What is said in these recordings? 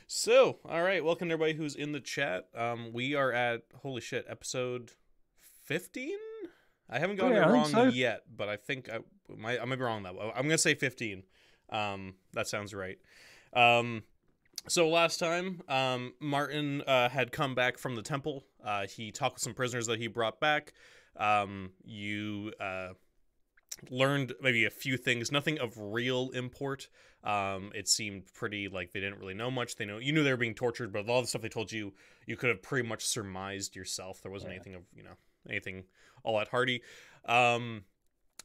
So, all right, welcome to everybody who's in the chat. We are at holy shit, episode 15. I haven't gotten it Yeah, I think wrong so. yet, but I might be wrong though. I'm gonna say 15. That sounds right. Um, so last time, Martin had come back from the temple. He talked with some prisoners that he brought back. You learned maybe a few things, nothing of real import. It seemed pretty like they didn't really know much. You knew they were being tortured, but all the stuff they told you, you could have pretty much surmised yourself. There wasn't Yeah. anything of anything all that hardy. Um,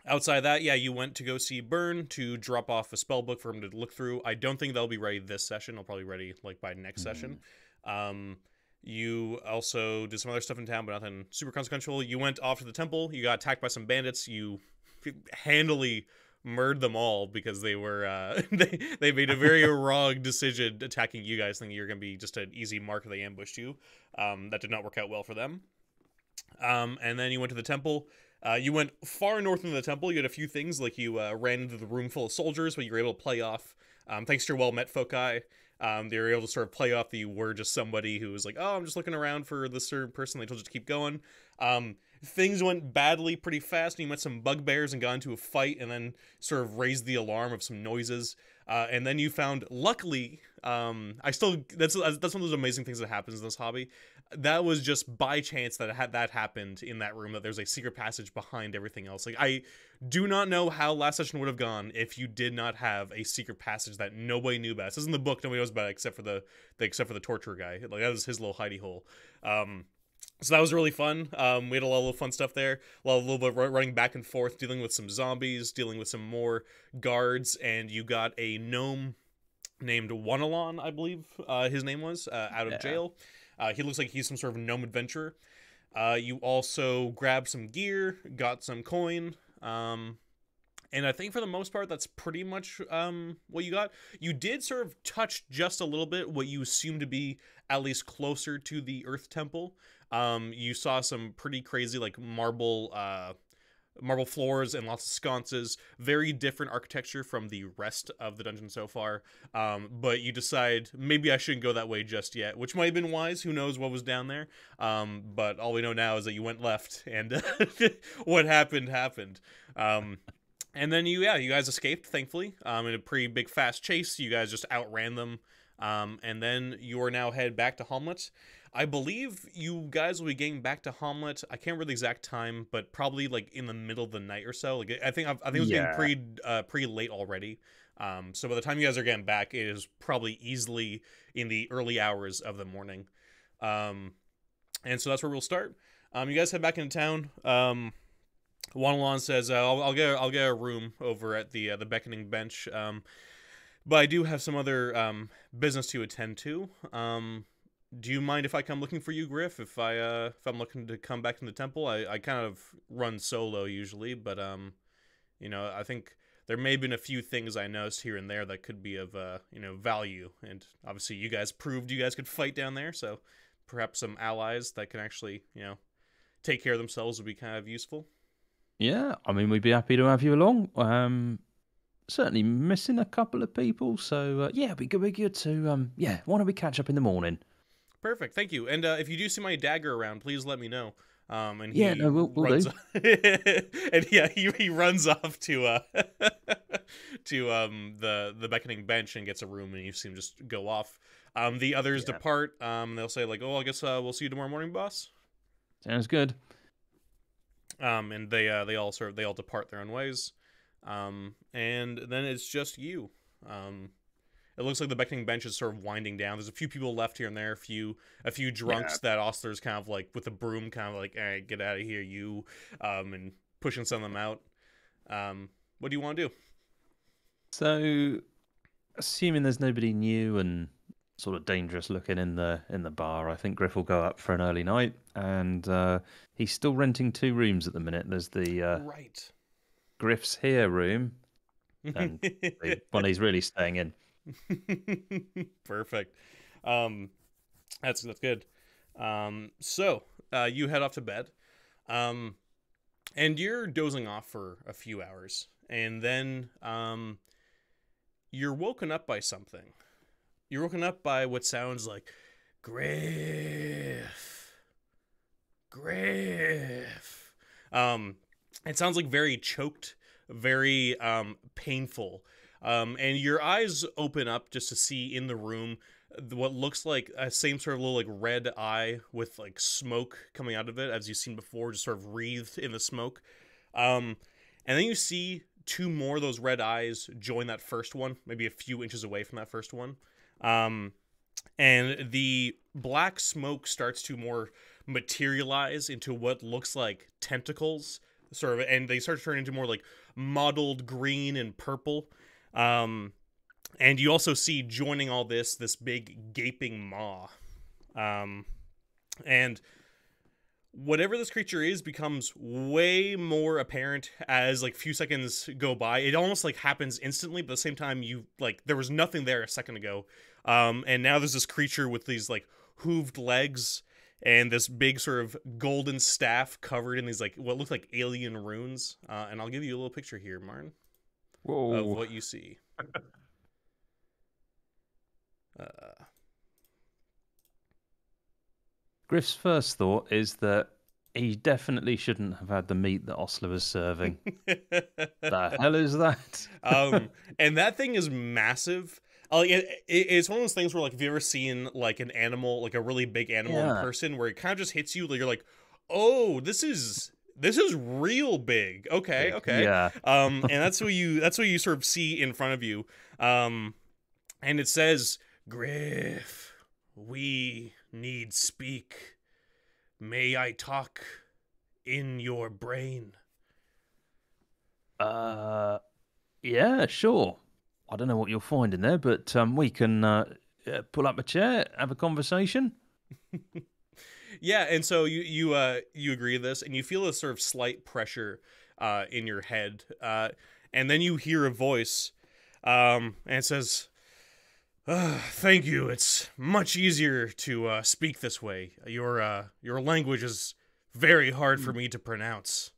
Outside of that, yeah, you went to go see Burn to drop off a spell book for him to look through. I don't think they'll be ready this session. They'll probably be ready like by next session. Mm. Um, you also did some other stuff in town, but nothing super consequential. You went off to the temple. You got attacked by some bandits. You handily murdered them all because they were they made a very wrong decision attacking you guys, thinking you're gonna be just an easy mark if they ambushed you. That did not work out well for them. And then you went to the temple. You went far north into the temple. You had a few things, like you ran into the room full of soldiers, but you were able to play off, thanks to your well-met foci, they were able to sort of play off that you were just somebody who was like, oh, I'm just looking around for this certain person. They told you to keep going. Things went badly pretty fast, and you met some bugbears and got into a fight, and then sort of raised the alarm of some noises. And then you found, luckily, that's one of those amazing things that happens in this hobby. That was just by chance that happened in that room, that there's a secret passage behind everything else. Like, I do not know how last session would have gone if you did not have a secret passage that nobody knew about. This isn't the book, nobody knows about it except for the torturer guy. Like, that was his little hidey hole. So that was really fun. We had a lot of little fun stuff there. A little bit running back and forth, dealing with some zombies, dealing with some more guards, and you got a gnome named Wanalon, I believe his name was, out of Yeah. jail. He looks like he's some sort of gnome adventurer. You also grabbed some gear, got some coin, and I think for the most part, that's pretty much what you got. You did sort of touch just a little bit what you assume to be at least closer to the Earth Temple. You saw some pretty crazy like marble floors and lots of sconces. Very different architecture from the rest of the dungeon so far. But you decide maybe I shouldn't go that way just yet, which might have been wise. Who knows what was down there? But all we know now is that you went left, and what happened happened. And then you guys escaped, thankfully, in a pretty big fast chase. You guys just outran them. And then you are now headed back to Hamlet. I believe you guys will be getting back to Hamlet. I can't remember the exact time, but probably like in the middle of the night or so. Like I think it was getting Yeah. pretty late already. So by the time you guys are getting back, it is probably easily in the early hours of the morning. And so that's where we'll start. You guys head back into town. Wanalon says, I'll get a room over at the beckoning bench. But I do have some other business to attend to. Do you mind if I come looking for you, Griff? If I'm looking to come back in the temple, I kind of run solo usually, but I think there may have been a few things I noticed here and there that could be of value, and obviously you guys proved you guys could fight down there, so perhaps some allies that can actually take care of themselves would be kind of useful. Yeah. I mean, we'd be happy to have you along. Certainly missing a couple of people, so yeah, it'd be good to yeah. Why don't we catch up in the morning? Perfect, thank you. And if you do see my dagger around, please let me know. And Yeah. he No, we'll runs, do. and yeah, he runs off to to the beckoning bench and gets a room, and you see him just go off. The others Yeah. depart. They'll say like, "Oh, I guess we'll see you tomorrow morning, boss." Sounds good. And they all depart their own ways. And then it's just you. It looks like the beckoning bench is sort of winding down. There's a few people left here and there, a few Yeah. drunks that Ostler's kind of like with a broom, kind of like, "Hey, get out of here, you," and pushing some of them out. What do you want to do? So, assuming there's nobody new and sort of dangerous looking in the bar, I think Griff will go up for an early night, and he's still renting two rooms at the minute. There's the Right. Griff's here room, and the one he's really staying in. Perfect. Um, that's good. So you head off to bed, um, and you're dozing off for a few hours, and then you're woken up by something. You're woken up by what sounds like Griff. Griff. It sounds like very choked, very painful. And your eyes open up just to see in the room what looks like a same sort of little like red eye with like smoke coming out of it, as you've seen before, just sort of wreathed in the smoke. And then you see two more of those red eyes join that first one, maybe a few inches away from that first one. And the black smoke starts to more materialize into what looks like tentacles, sort of, and they start to turn into more like mottled green and purple. And you also see joining all this big gaping maw. And whatever this creature is becomes way more apparent as like few seconds go by. It almost like happens instantly, but at the same time you like there was nothing there a second ago. And now there's this creature with these like hooved legs and this big sort of golden staff covered in these like what look like alien runes. And I'll give you a little picture here, Martin. Whoa. Of what you see. Griff's first thought is that he definitely shouldn't have had the meat that Osler was serving. The hell is that? And that thing is massive. It's one of those things where, like, have you ever seen like an animal, like a really big animal in person, where it kind of just hits you, like you're like, oh, this is real big. Okay. Yeah. And that's what you sort of see in front of you. And it says, Griff, we need speak. May I talk in your brain? Yeah, sure. I don't know what you'll find in there, but we can pull up a chair, have a conversation. Yeah, and so you agree to this, and you feel a sort of slight pressure in your head, and then you hear a voice, and it says, "Thank you. It's much easier to speak this way. Your language is very hard for me to pronounce."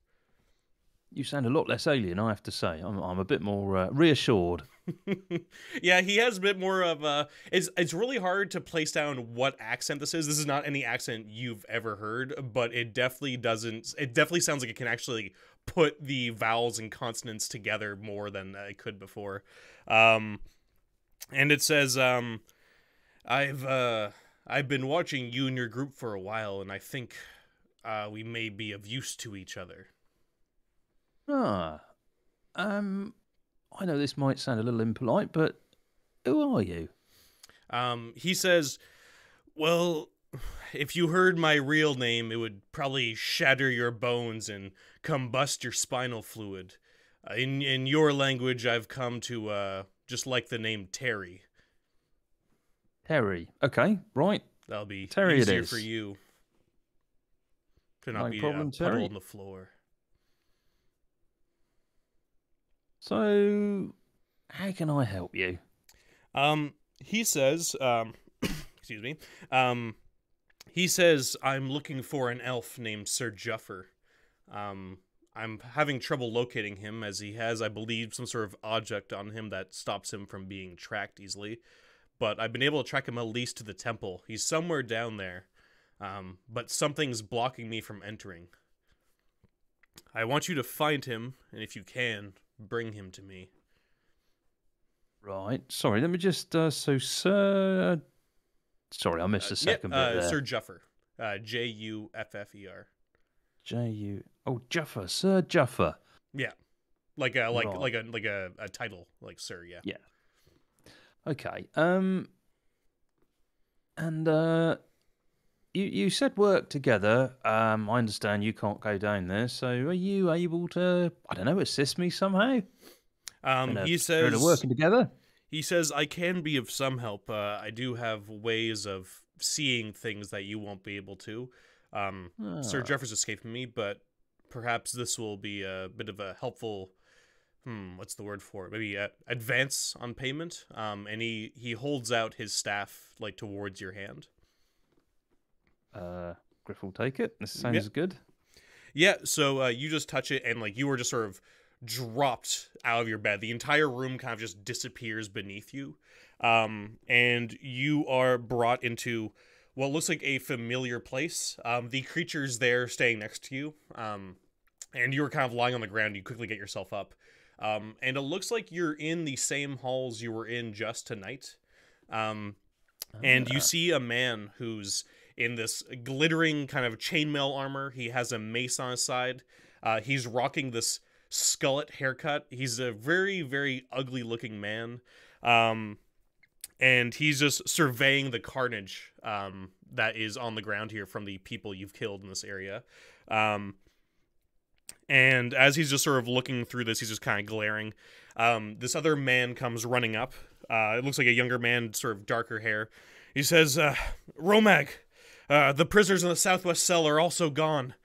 You sound a lot less alien, I have to say. I'm a bit more reassured. Yeah, he has a bit more of it's really hard to place down what accent this is. This is not any accent you've ever heard, but it definitely sounds like it can actually put the vowels and consonants together more than it could before. And it says, I've been watching you and your group for a while, and I think we may be of use to each other. I know this might sound a little impolite, but who are you? He says, well, if you heard my real name, it would probably shatter your bones and combust your spinal fluid. In your language, I've come to just like the name Terry. Terry. Okay, right. That'll be Terry easier it is. for you to not No be problem, a puddle Terry. on the floor. So, how can I help you? He says, excuse me, he says, I'm looking for an elf named Sir Juffer. I'm having trouble locating him, as he has, I believe, some sort of object on him that stops him from being tracked easily. But I've been able to track him at least to the temple. He's somewhere down there, but something's blocking me from entering. I want you to find him, and if you can, bring him to me. Right. Sorry, let me just... Sir... Sorry, I missed a second bit there. Sir Juffer. Juffer. J-U... Oh, Juffer. Sir Juffer. Yeah. Like a title, like Sir, yeah. Yeah. Okay. And you said work together. I understand you can't go down there, so are you able to, I don't know, assist me somehow? He says working together. He says I can be of some help. I do have ways of seeing things that you won't be able to. Sir Jeffers escaped me, but perhaps this will be a bit of a helpful. What's the word for it? Maybe advance on payment. And he holds out his staff like towards your hand. Griff will take it. This sounds good. Yeah, so you just touch it, and like you were just sort of dropped out of your bed. The entire room kind of just disappears beneath you. and you are brought into what looks like a familiar place. The creature's there staying next to you, and you were kind of lying on the ground. You quickly get yourself up, and it looks like you're in the same halls you were in just tonight. And you see a man who's in this glittering kind of chainmail armor. He has a mace on his side. He's rocking this skullet haircut. He's a very, very ugly looking man. And he's just surveying the carnage that is on the ground here from the people you've killed in this area. And as he's just sort of looking through this, he's just kind of glaring. This other man comes running up. It looks like a younger man, sort of darker hair. He says, Romag, the prisoners in the southwest cell are also gone.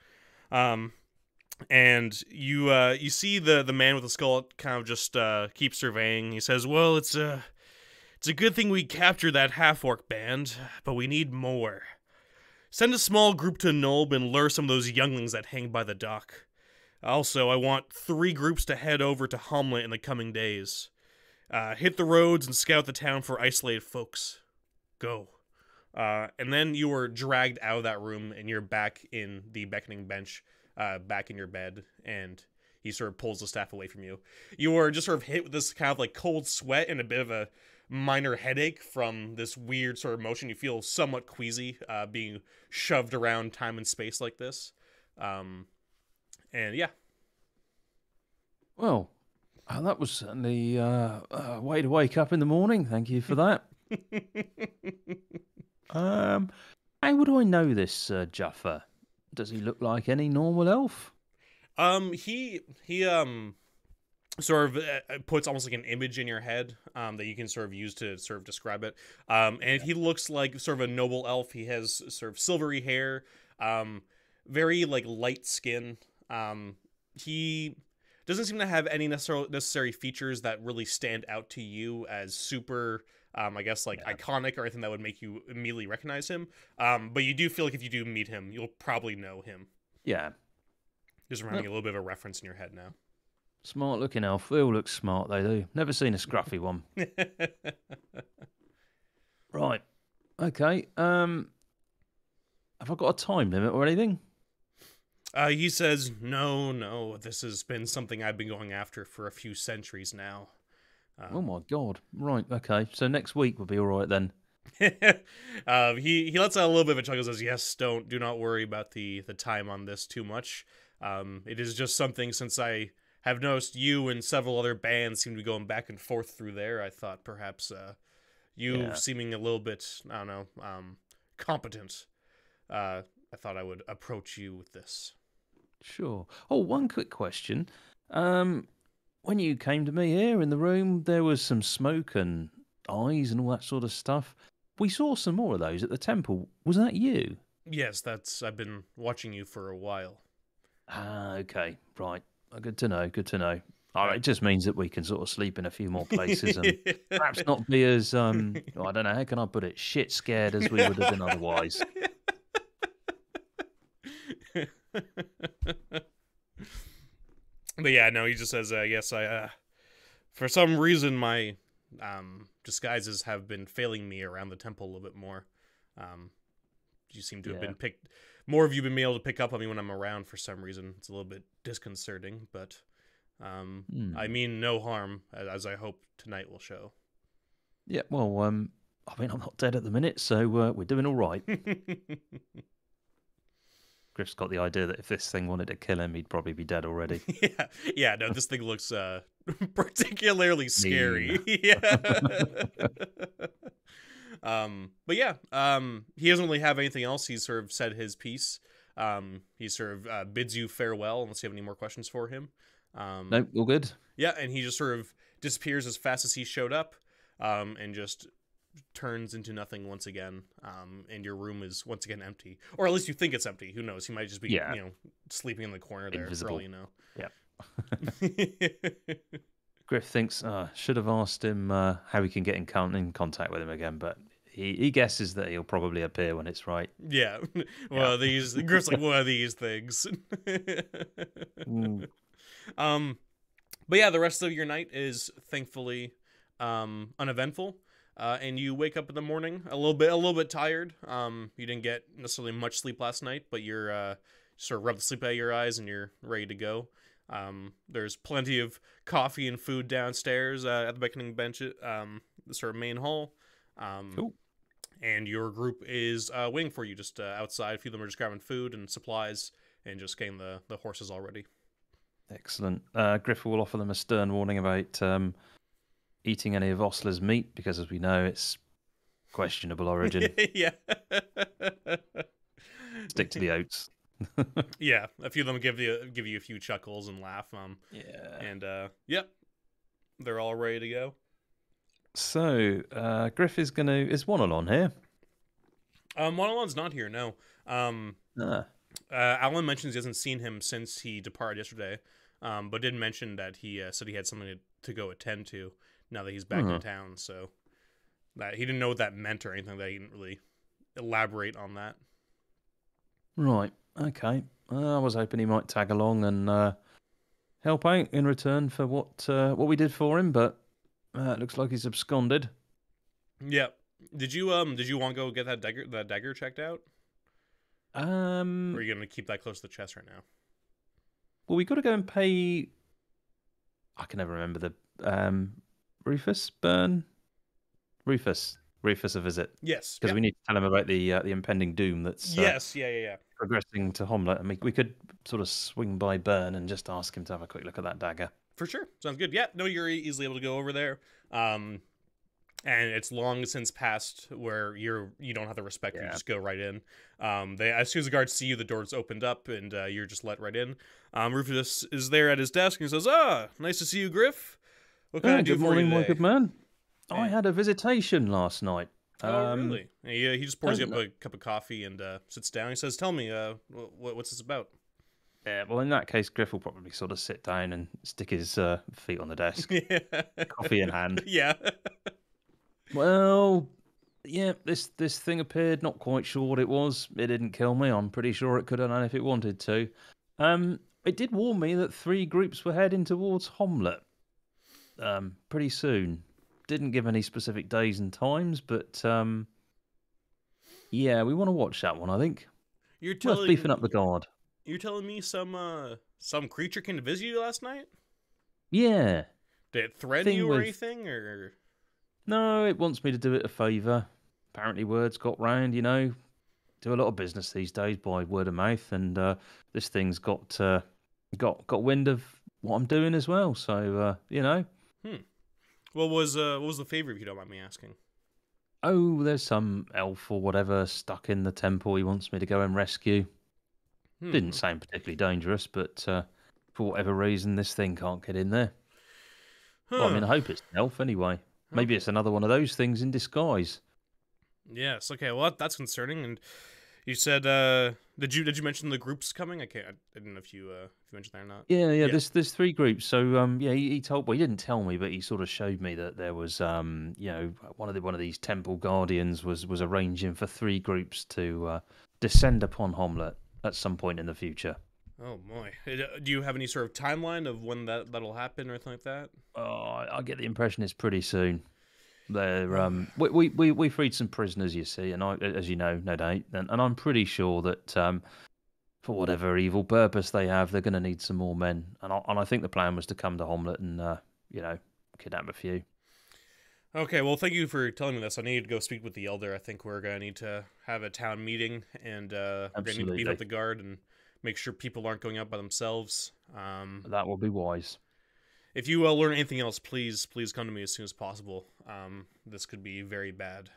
And you see the man with the skull kind of just keep surveying. He says, well, it's a good thing we captured that half-orc band, but we need more. Send a small group to Nulb and lure some of those younglings that hang by the dock. Also, I want 3 groups to head over to Hamlet in the coming days. Hit the roads and scout the town for isolated folks. Go. And then you were dragged out of that room, and you're back in the beckoning bench, back in your bed, and he sort of pulls the staff away from you. You were just sort of hit with this kind of like cold sweat and a bit of a minor headache from this weird sort of motion. You feel somewhat queasy, being shoved around time and space like this. And yeah. Well, that was certainly a way to wake up in the morning. Thank you for that. How would I know this Jaffa? Does he look like any normal elf? He sort of puts almost like an image in your head that you can sort of use to sort of describe it. And he looks like sort of a noble elf. He has sort of silvery hair, very like light skin. He doesn't seem to have any necessary features that really stand out to you as super, I guess, like iconic or anything that would make you immediately recognize him. But you do feel like if you do meet him, you'll probably know him. Yeah. Just reminding a little bit of a reference in your head now. Smart looking elf. They all look smart, they do. Never seen a scruffy one. Right. Okay. Have I got a time limit or anything? He says, no, this has been something I've been going after for a few centuries now. Oh my god. Right, okay. So next week will be all right then. He lets out a little bit of a chuckle and says, yes, do not worry about the time on this too much. It is just something, since I have noticed you and several other bands seem to be going back and forth through there, I thought perhaps you seeming a little bit, I don't know, competent, I thought I would approach you with this. Sure. Oh, one quick question. When you came to me here in the room, there was some smoke and eyes and all that sort of stuff. We saw some more of those at the temple. Was that you? Yes, I've been watching you for a while. Ah, okay. Right. Good to know. Good to know. All right. It just means that we can sort of sleep in a few more places and perhaps not be as, I don't know, how can I put it, shit scared as we would have been otherwise. But yeah, no, he just says, yes, for some reason my disguises have been failing me around the temple a little bit more. You seem to have been picked, more of you been able to pick up on me when I'm around for some reason. It's a little bit disconcerting, but I mean no harm, as I hope tonight will show. Yeah, well, I mean, I'm not dead at the minute, so we're doing all right. Griff's got the idea that if this thing wanted to kill him, he'd probably be dead already. Yeah, no, this thing looks particularly scary. Yeah. But yeah, he doesn't really have anything else. He's sort of said his piece. He sort of bids you farewell unless you have any more questions for him. Nope, all good. Yeah, and he just sort of disappears as fast as he showed up, and just turns into nothing once again, and your room is once again empty, or at least you think it's empty. Who knows? He might just be, sleeping in the corner there. Invisible. For all you know. Yeah. Griff thinks, should have asked him how he can get in contact with him again, but he guesses that he'll probably appear when it's right. Yeah. Well, Griff's like, what are these things? But yeah, the rest of your night is thankfully uneventful. and you wake up in the morning a little bit tired. You didn't get necessarily much sleep last night, but you're sort of rub the sleep out of your eyes and you're ready to go. There's plenty of coffee and food downstairs at the beckoning bench, the sort of main hall. Cool. And your group is waiting for you just outside. A few of them are just grabbing food and supplies and just getting the horses all ready. Excellent. Griff will offer them a stern warning about eating any of Osler's meat, because as we know, it's questionable origin. Yeah. Stick to the oats. Yeah, a few of them give you a few chuckles and laugh. Yeah. And yep, they're all ready to go. So Griff is Wanalon here. Monolon's not here. No. Alan mentions he hasn't seen him since he departed yesterday, but did mention that he said he had something to go attend to now that he's back in town. So that he didn't know what that meant or anything. That he didn't really elaborate on that. Right. Okay. I was hoping he might tag along and help out in return for what we did for him, but it looks like he's absconded. Yeah. Did you want to go get that dagger checked out? Or are you gonna keep that close to the chest right now? Well, we got to go and pay. I can never remember the Rufus a visit. Yes, because we need to tell him about the impending doom that's yeah. progressing to Homlet, and we could sort of swing by Burn and just ask him to have a quick look at that dagger. For sure, sounds good. Yeah, no, you're easily able to go over there. And it's long since passed where you don't have to respect. You just go right in. As soon as the guards see you, the door's opened up and you're just let right in. Rufus is there at his desk and he says, nice to see you, Griff. What can I do good for morning, you today? my good man. Yeah. I had a visitation last night. Oh, really? He just pours you up a cup of coffee and sits down. He says, tell me, what's this about? Yeah, well, in that case, Griff will probably sort of sit down and stick his feet on the desk, coffee in hand. Yeah. Well, yeah, this thing appeared. Not quite sure what it was. It didn't kill me. I'm pretty sure it could have done if it wanted to. It did warn me that 3 groups were heading towards Homlet pretty soon. Didn't give any specific days and times, but yeah, we want to watch that one, I think. Worth beefing up the guard. You're telling me some creature came to visit you last night? Yeah. Did it threaten you or anything, or? No, it wants me to do it a favour. Apparently words got round, Do a lot of business these days by word of mouth, and this thing's got wind of what I'm doing as well, so, What was the favour, if you don't mind me asking? Oh, there's some elf or whatever stuck in the temple he wants me to go and rescue. Didn't sound particularly dangerous, but for whatever reason, this thing can't get in there. Well, I hope it's an elf anyway. Maybe it's another one of those things in disguise. Yes. Okay. Well, that's concerning. And you said, did you mention the groups coming? I didn't know if you mentioned that or not. Yeah. There's 3 groups. So he told. Well, he didn't tell me, but he sort of showed me that there was one of these temple guardians was arranging for 3 groups to descend upon Homlet at some point in the future. Oh boy! Do you have any sort of timeline of when that'll happen or anything like that? Oh, I get the impression it's pretty soon. They're we freed some prisoners, you see, and as you know, no doubt, and I'm pretty sure that for whatever evil purpose they have, they're going to need some more men, and I think the plan was to come to Homlet and kidnap a few. Okay, well, thank you for telling me this. I need to go speak with the elder. I think we're going to need to have a town meeting, and we're going to need to beat up the guard and make sure people aren't going out by themselves. That will be wise. If you learn anything else, please come to me as soon as possible. This could be very bad.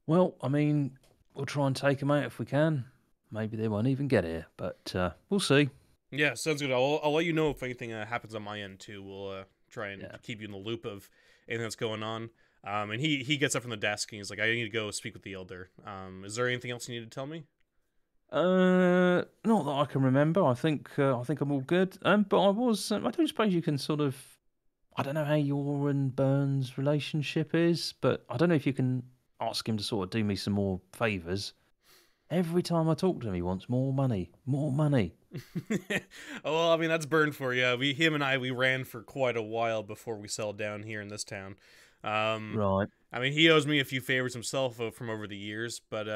Well, we'll try and take them out if we can. Maybe they won't even get here, but we'll see. Yeah, sounds good. I'll let you know if anything happens on my end, too. We'll try and keep you in the loop of anything that's going on. And he gets up from the desk and he's like, I need to go speak with the elder. Is there anything else you need to tell me? Not that I can remember. I think I'm all good. But I don't suppose you can sort of. I don't know how your and Burns' relationship is, but I don't know if you can ask him to sort of do me some more favours. Every time I talk to him, he wants more money, more money. Well, that's Burn for you. Him and I ran for quite a while before we settled down here in this town. Right. I mean, he owes me a few favors himself from over the years, but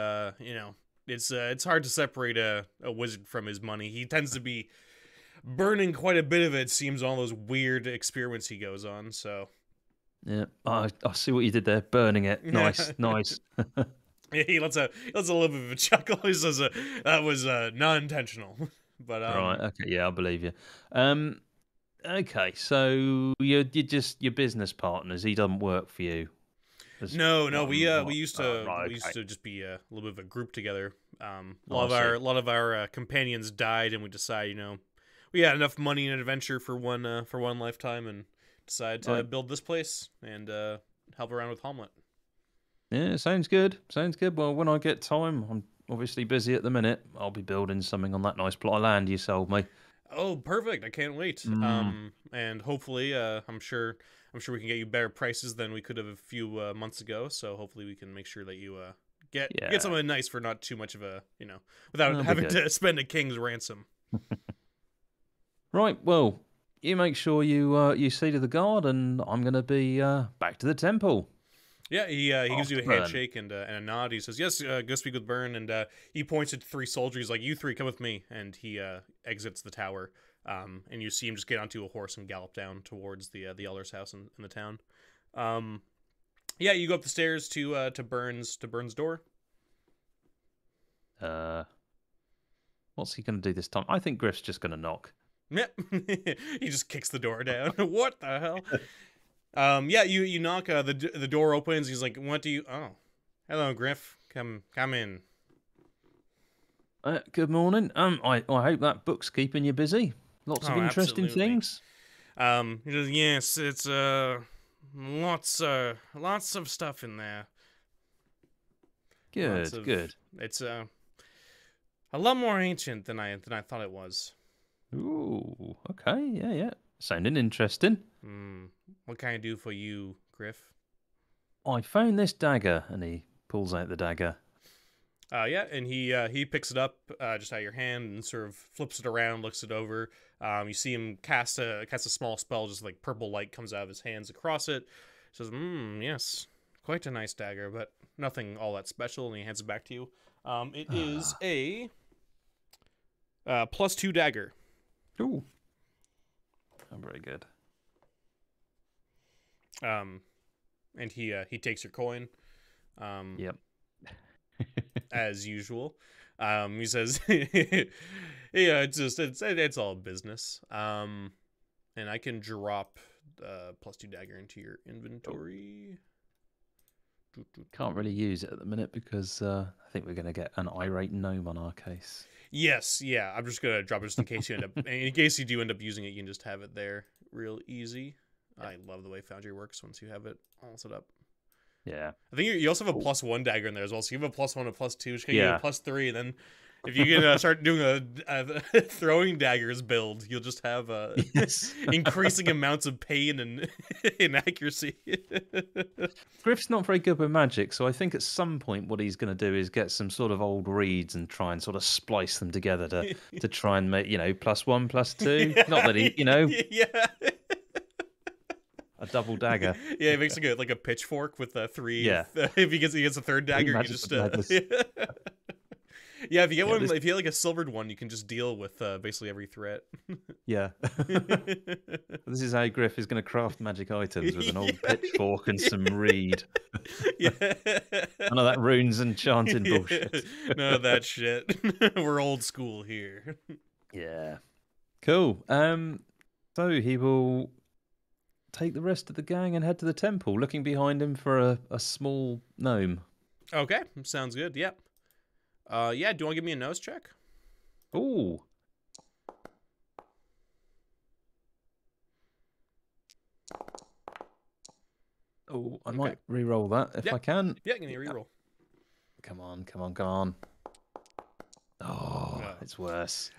you know, it's hard to separate a wizard from his money. He tends to be burning quite a bit of it. Seems all those weird experiments he goes on. So Yeah. I see what you did there. Burning it. Nice. Nice. he lets a little bit of a chuckle. He says, "That was not intentional." But Right. Okay. Yeah, I believe you. Um. Okay. So you're just your business partners. He doesn't work for you. no, What we I'm- we what- used oh, to right, we used okay. to just be a little bit of a group together. A Oh, I see. lot of our companions died, and we decided, you know, we had enough money and adventure for one lifetime, and decided to Right. build this place and help around with Hamlet. Yeah, sounds good. Sounds good. Well, when I get time, I'm obviously busy at the minute. I'll be building something on that nice plot of land you sold me. Oh, perfect! I can't wait. Mm, And hopefully, I'm sure we can get you better prices than we could have a few months ago. So hopefully, we can make sure that you yeah, get something nice for not too much of a, you know, without that'll be having good. to spend a king's ransom. Right. Well, you make sure you see to the guard, and I'm gonna be back to the temple. Yeah, he gives you a After Burn. handshake and a nod. He says, "Yes, go speak with Byrne." And he points at 3 soldiers. He's like, "You 3, come with me." And he exits the tower. And you see him just get onto a horse and gallop down towards the elder's house in the town. Yeah, you go up the stairs to Byrne's door. What's he gonna do this time? I think Griff's just gonna knock. Yeah, he just kicks the door down. What the hell? Yeah, you knock. The door opens. He's like, "What do you?" Oh, hello, Griff. Come in. Good morning. I hope that book's keeping you busy. Lots of Oh, interesting absolutely. things. He says, "Yes, it's lots of stuff in there. Good, good. It's a lot more ancient than I thought it was." Ooh, okay, yeah. Sounding interesting. What can I do for you, Griff? I found this dagger, and he pulls out the dagger. Yeah, and he picks it up just out of your hand and sort of flips it around, looks it over. You see him cast a small spell, just like purple light comes out of his hands across it. Says, yes, quite a nice dagger, but nothing all that special." And he hands it back to you. It is a +2 dagger. Ooh, oh, very good. And he takes your coin. Yep. As usual. He says, "Yeah, it's all business." And I can drop +2 dagger into your inventory. Can't really use it at the minute because I think we're going to get an irate gnome on our case. Yes, yeah. I'm just gonna drop it just in case you end up. In case you do end up using it, you can just have it there, real easy. Yeah. I love the way Foundry works once you have it all set up. Yeah. I think you also have a +1 dagger in there as well, so you have a +1, a +2, which can Yeah. give you a +3, and then if you can start doing a throwing daggers build, you'll just have Yes. increasing amounts of pain and inaccuracy. Griff's not very good with magic, so I think at some point what he's going to do is get some sort of old reeds and try and sort of splice them together to try and make, +1, +2. Not that he, Yeah. a double dagger. Yeah, he makes like a pitchfork with 3. Yeah. If he gets a third dagger, you just yeah. If you get one, if you get like a silvered one, you can just deal with basically every threat. Yeah. This is how Griff is going to craft magic items with an old pitchfork and some reed. Yeah. None of that runes and chanting bullshit. None of that shit. We're old school here. Yeah. Cool. So he will take the rest of the gang and head to the temple, looking behind him for a small gnome. Okay, sounds good. Yep. Yeah. Do you want to give me a nose check? Ooh. Oh, I might re-roll that if I can. Yeah, give me a reroll. Come on. Oh, it's worse.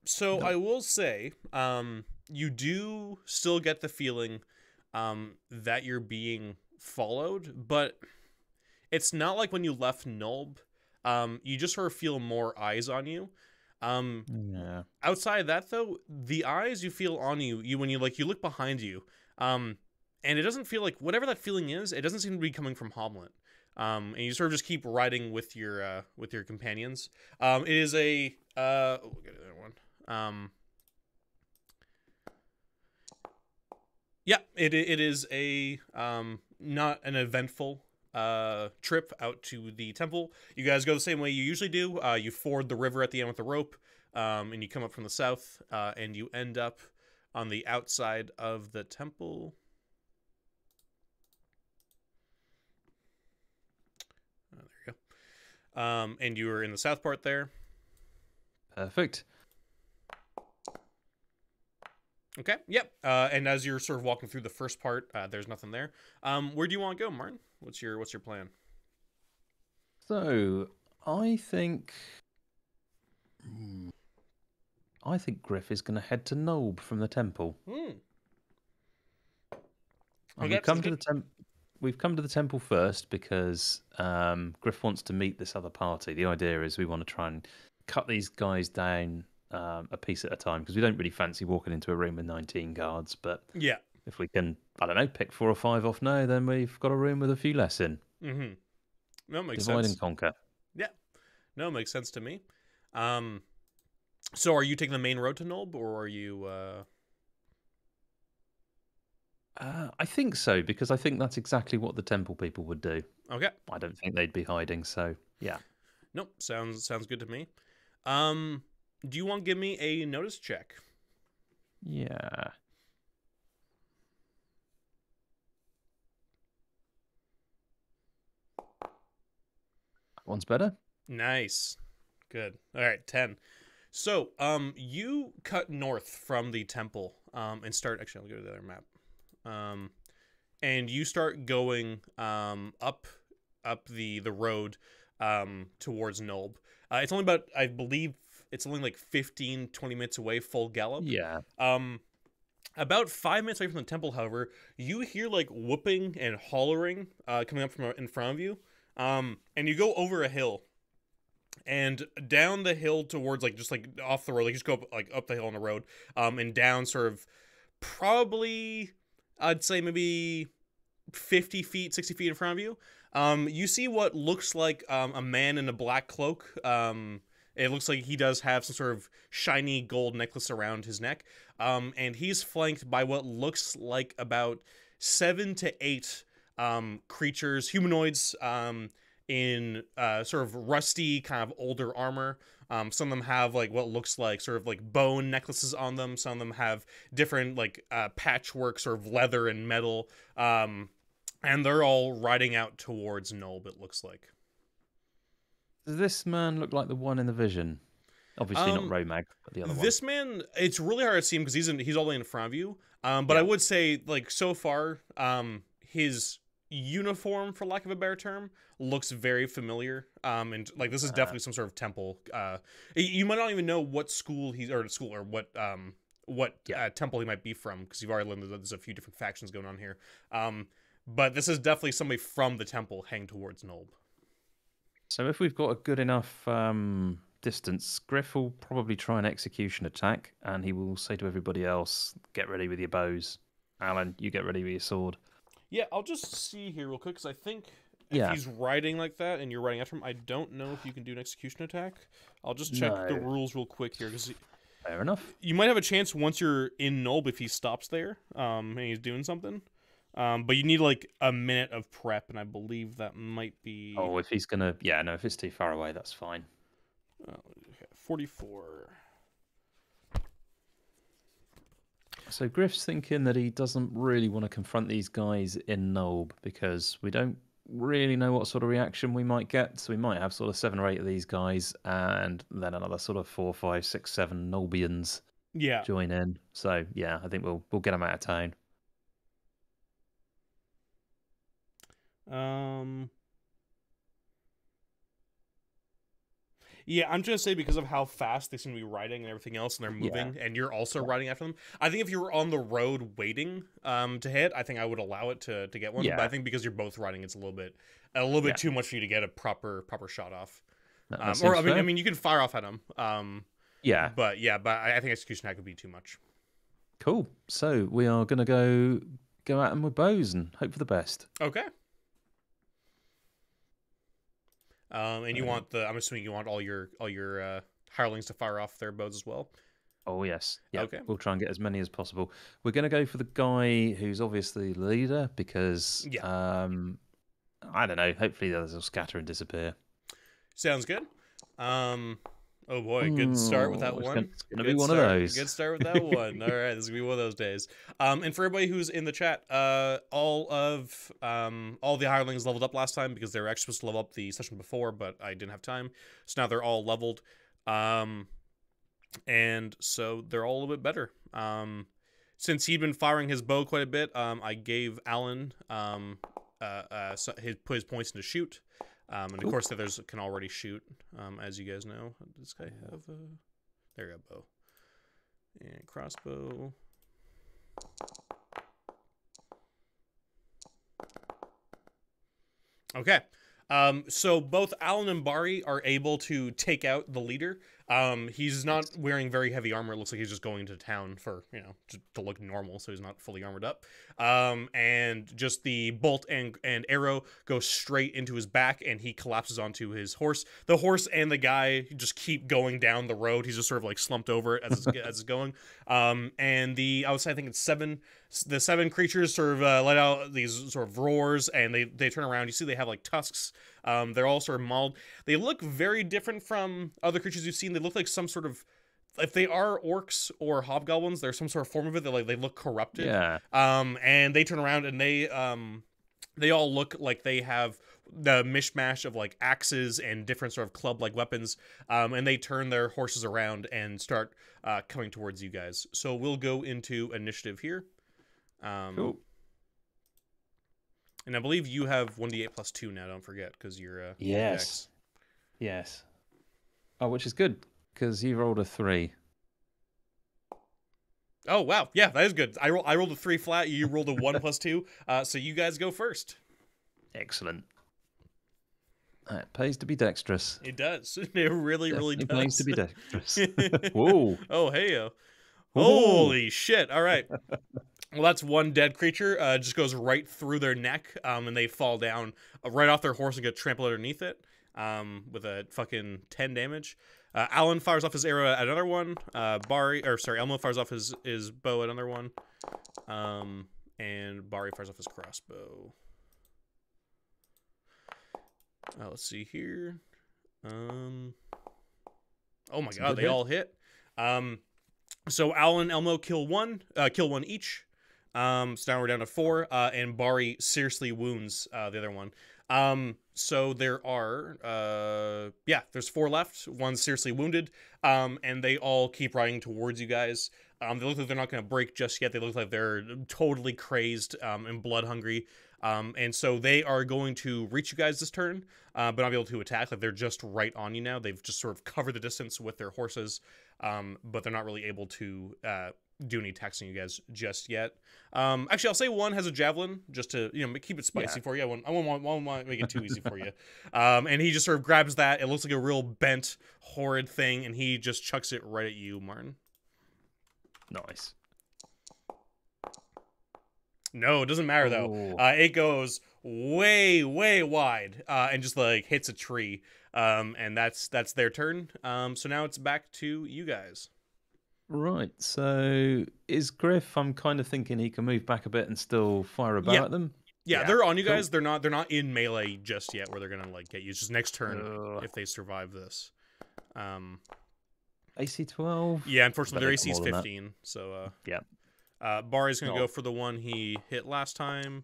So I will say, you do still get the feeling, that you're being followed, but it's not like when you left Nulb. You just sort of feel more eyes on you. Yeah. Outside of that, though, the eyes you feel on you when you look behind you, And it doesn't feel like whatever that feeling is. It doesn't seem to be coming from Homlet. And you sort of just keep riding with your companions. It is a we'll get another one. Yeah, it is a not an eventful trip out to the temple. You guys go the same way you usually do. You ford the river at the end with the rope, and you come up from the south, and you end up on the outside of the temple. There you go. And you are in the south part there. Perfect. Okay. Yep. And as you're sort of walking through the first part, there's nothing there. Where do you want to go, Martin? What's your plan? So I think Griff is going to head to Nolb from the temple. Okay, We've come to the temple first because Griff wants to meet this other party. The idea is we want to try and cut these guys down a piece at a time because we don't really fancy walking into a room with 19 guards. But yeah, if we can, I don't know, pick 4 or 5 off now, then we've got a room with a few less in. Mm-hmm. No, it makes Divide sense. and conquer. Yeah, no, it makes sense to me. So are you taking the main road to Nulb, or are you? I think so because I think that's exactly what the temple people would do. Okay. I don't think they'd be hiding. So yeah. Nope. Sounds good to me. Do you want to give me a notice check? Yeah. One's better. Nice. Good. All right, 10. So, you cut north from the temple, and start. Actually, I'll go to the other map. And you start going up the road towards Nulb. It's only about, I believe, it's only like 15, 20 minutes away, full gallop. Yeah. About 5 minutes away from the temple, however, you hear like whooping and hollering coming up from in front of you. And you go over a hill. And down the hill towards like just like off the road, like you just go up the hill on the road, and down sort of probably I'd say maybe 50 feet, 60 feet in front of you. You see what looks like a man in a black cloak. It looks like he does have some sort of shiny gold necklace around his neck. And he's flanked by what looks like about 7 to 8 creatures, humanoids, in sort of rusty, kind of older armor. Some of them have like what looks like sort of like bone necklaces on them. Some of them have different like patchwork, sort of leather and metal. And they're all riding out towards Nulb, it looks like. Does this man look like the one in the vision? Obviously not Romag, but the other one. This man, it's really hard to see him because he's all the way in front of you. But Yeah. I would say, like, so far, his uniform, for lack of a better term, looks very familiar. And like this is definitely some sort of temple. You might not even know what school or what temple he might be from, because you've already learned that there's a few different factions going on here. But this is definitely somebody from the temple heading towards Nulb. So if we've got a good enough distance, Griff will probably try an execution attack, and he will say to everybody else, "Get ready with your bows. Alan, you get ready with your sword." Yeah, I'll just see here real quick, because I think if he's riding like that and you're riding after him, I don't know if you can do an execution attack. I'll just check the rules real quick here, because fair enough. You might have a chance once you're in Nulb if he stops there, and he's doing something. But you need like a minute of prep, and I believe that might be. Oh, if he's gonna, if it's too far away, that's fine. 44. So Griff's thinking that he doesn't really want to confront these guys in Nulb because we don't really know what sort of reaction we might get. So we might have sort of 7 or 8 of these guys, and then another sort of 4, 5, 6, 7 Nulbians join in. So yeah, I think we'll get them out of town. Yeah, I'm just gonna say because of how fast they seem to be riding and everything else, and they're moving, and you're also riding after them. I think if you were on the road waiting to hit, I think I would allow it to get one. Yeah. But I think because you're both riding, it's a little bit too much for you to get a proper shot off. Or I mean, you can fire off at them. But I think execution attack would be too much. Cool. So we are gonna go go at them with bows and hope for the best. Okay. And you want I'm assuming you want all your hirelings to fire off their bows as well. Oh yes, yeah. Okay. We'll try and get as many as possible. We're going to go for the guy who's obviously the leader because I don't know. Hopefully the others will scatter and disappear. Sounds good. Oh boy, good start with that one. It's gonna be one of those. Good start with that one. All right, this is gonna be one of those days. And for everybody who's in the chat, all the hirelings leveled up last time because they were actually supposed to level up the session before, but I didn't have time. So now they're all leveled. And so they're all a little bit better. Since he'd been firing his bow quite a bit, I gave Alan put his points into shoot. And of course the others can already shoot, as you guys know. Does this guy have a... There you go, bow. And crossbow. Okay. So both Alan and Bari are able to take out the leader. He's not wearing very heavy armor. It looks like he's just going into town for, to look normal, so he's not fully armored up. And just the bolt and arrow go straight into his back, and he collapses onto his horse. The horse and the guy just keep going down the road. He's just sort of like slumped over it as it's going. And I would say I think it's the seven creatures sort of let out these sort of roars, and they turn around. You see they have like tusks. They're all sort of mauled. They look very different from other creatures you've seen. They look like some sort of, if they are orcs or hobgoblins, there's some sort of form of it that like they look corrupted. Yeah. And they turn around and they all look like they have the mishmash of like axes and different sort of club-like weapons. And they turn their horses around and start coming towards you guys. So we'll go into initiative here. Cool. And I believe you have 1d8 plus 2 now, don't forget, because you're... Yes. Yes. Oh, which is good, because you rolled a 3. Oh, wow. Yeah, that is good. I rolled a 3 flat, you rolled a 1 plus 2, so you guys go first. Excellent. It pays to be dexterous. It does. It really does. It pays to be dexterous. Whoa. Oh, hey-o. Holy shit. All right. Well, that's one dead creature. Just goes right through their neck, and they fall down right off their horse and get trampled underneath it with a fucking 10 damage. Alan fires off his arrow at another one. Elmo fires off his bow at another one. And Bari fires off his crossbow. Let's see here. Oh my god, they all hit. So Alan and Elmo kill one each. So now we're down to 4, and Bari seriously wounds the other one. So there are, there's 4 left. One's seriously wounded, and they all keep riding towards you guys. They look like they're not going to break just yet. They look like they're totally crazed and blood hungry. And so they are going to reach you guys this turn, but not be able to attack. Like they're just right on you now. They've just sort of covered the distance with their horses, but they're not really able to do any attacks on you guys just yet. Actually, I'll say one has a javelin just to keep it spicy for you. I won't want to make it too easy for you. And he just sort of grabs that. It looks like a real bent, horrid thing, and he just chucks it right at you, Martin. Nice. No, it doesn't matter though. It goes way wide and just like hits a tree. And that's their turn. So now it's back to you guys. Right. So is Griff? I'm kind of thinking he can move back a bit and still fire a bow at them. Yeah, they're on you guys. They're not in melee just yet, where they're gonna like get you. It's just next turn if they survive this. AC 12. Yeah, unfortunately their AC is 15. So yeah. Bari's gonna go for the one he hit last time.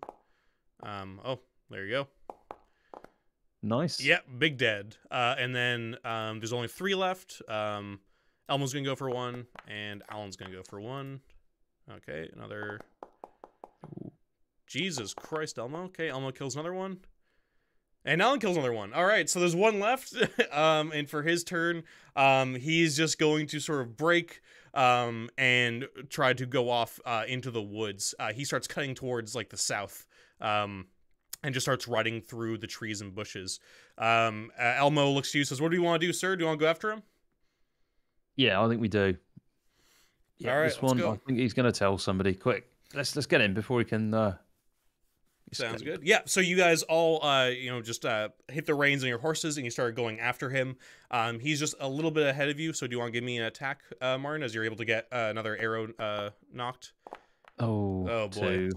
Oh, there you go. Nice. Yep, big dead. And then there's only 3 left. Elmo's gonna go for 1, and Alan's gonna go for 1. Okay, another. Jesus Christ, Elmo. Okay, Elmo kills another one. And Alan kills another one. All right, so there's 1 left. And for his turn, he's just going to sort of break and try to go off into the woods. He starts cutting towards like the south. And just starts riding through the trees and bushes. Elmo looks to you and says, "What do you want to do, sir? Do you want to go after him?" Yeah, I think we do. Yeah, all right, this one, I think he's going to tell somebody. Quick. let's get in before we can. Sounds Escape. good. Yeah, so you guys all, just hit the reins on your horses and you start going after him. He's just a little bit ahead of you, so do you want to give me an attack, Martin, as you're able to get another arrow knocked? Oh, boy. 2.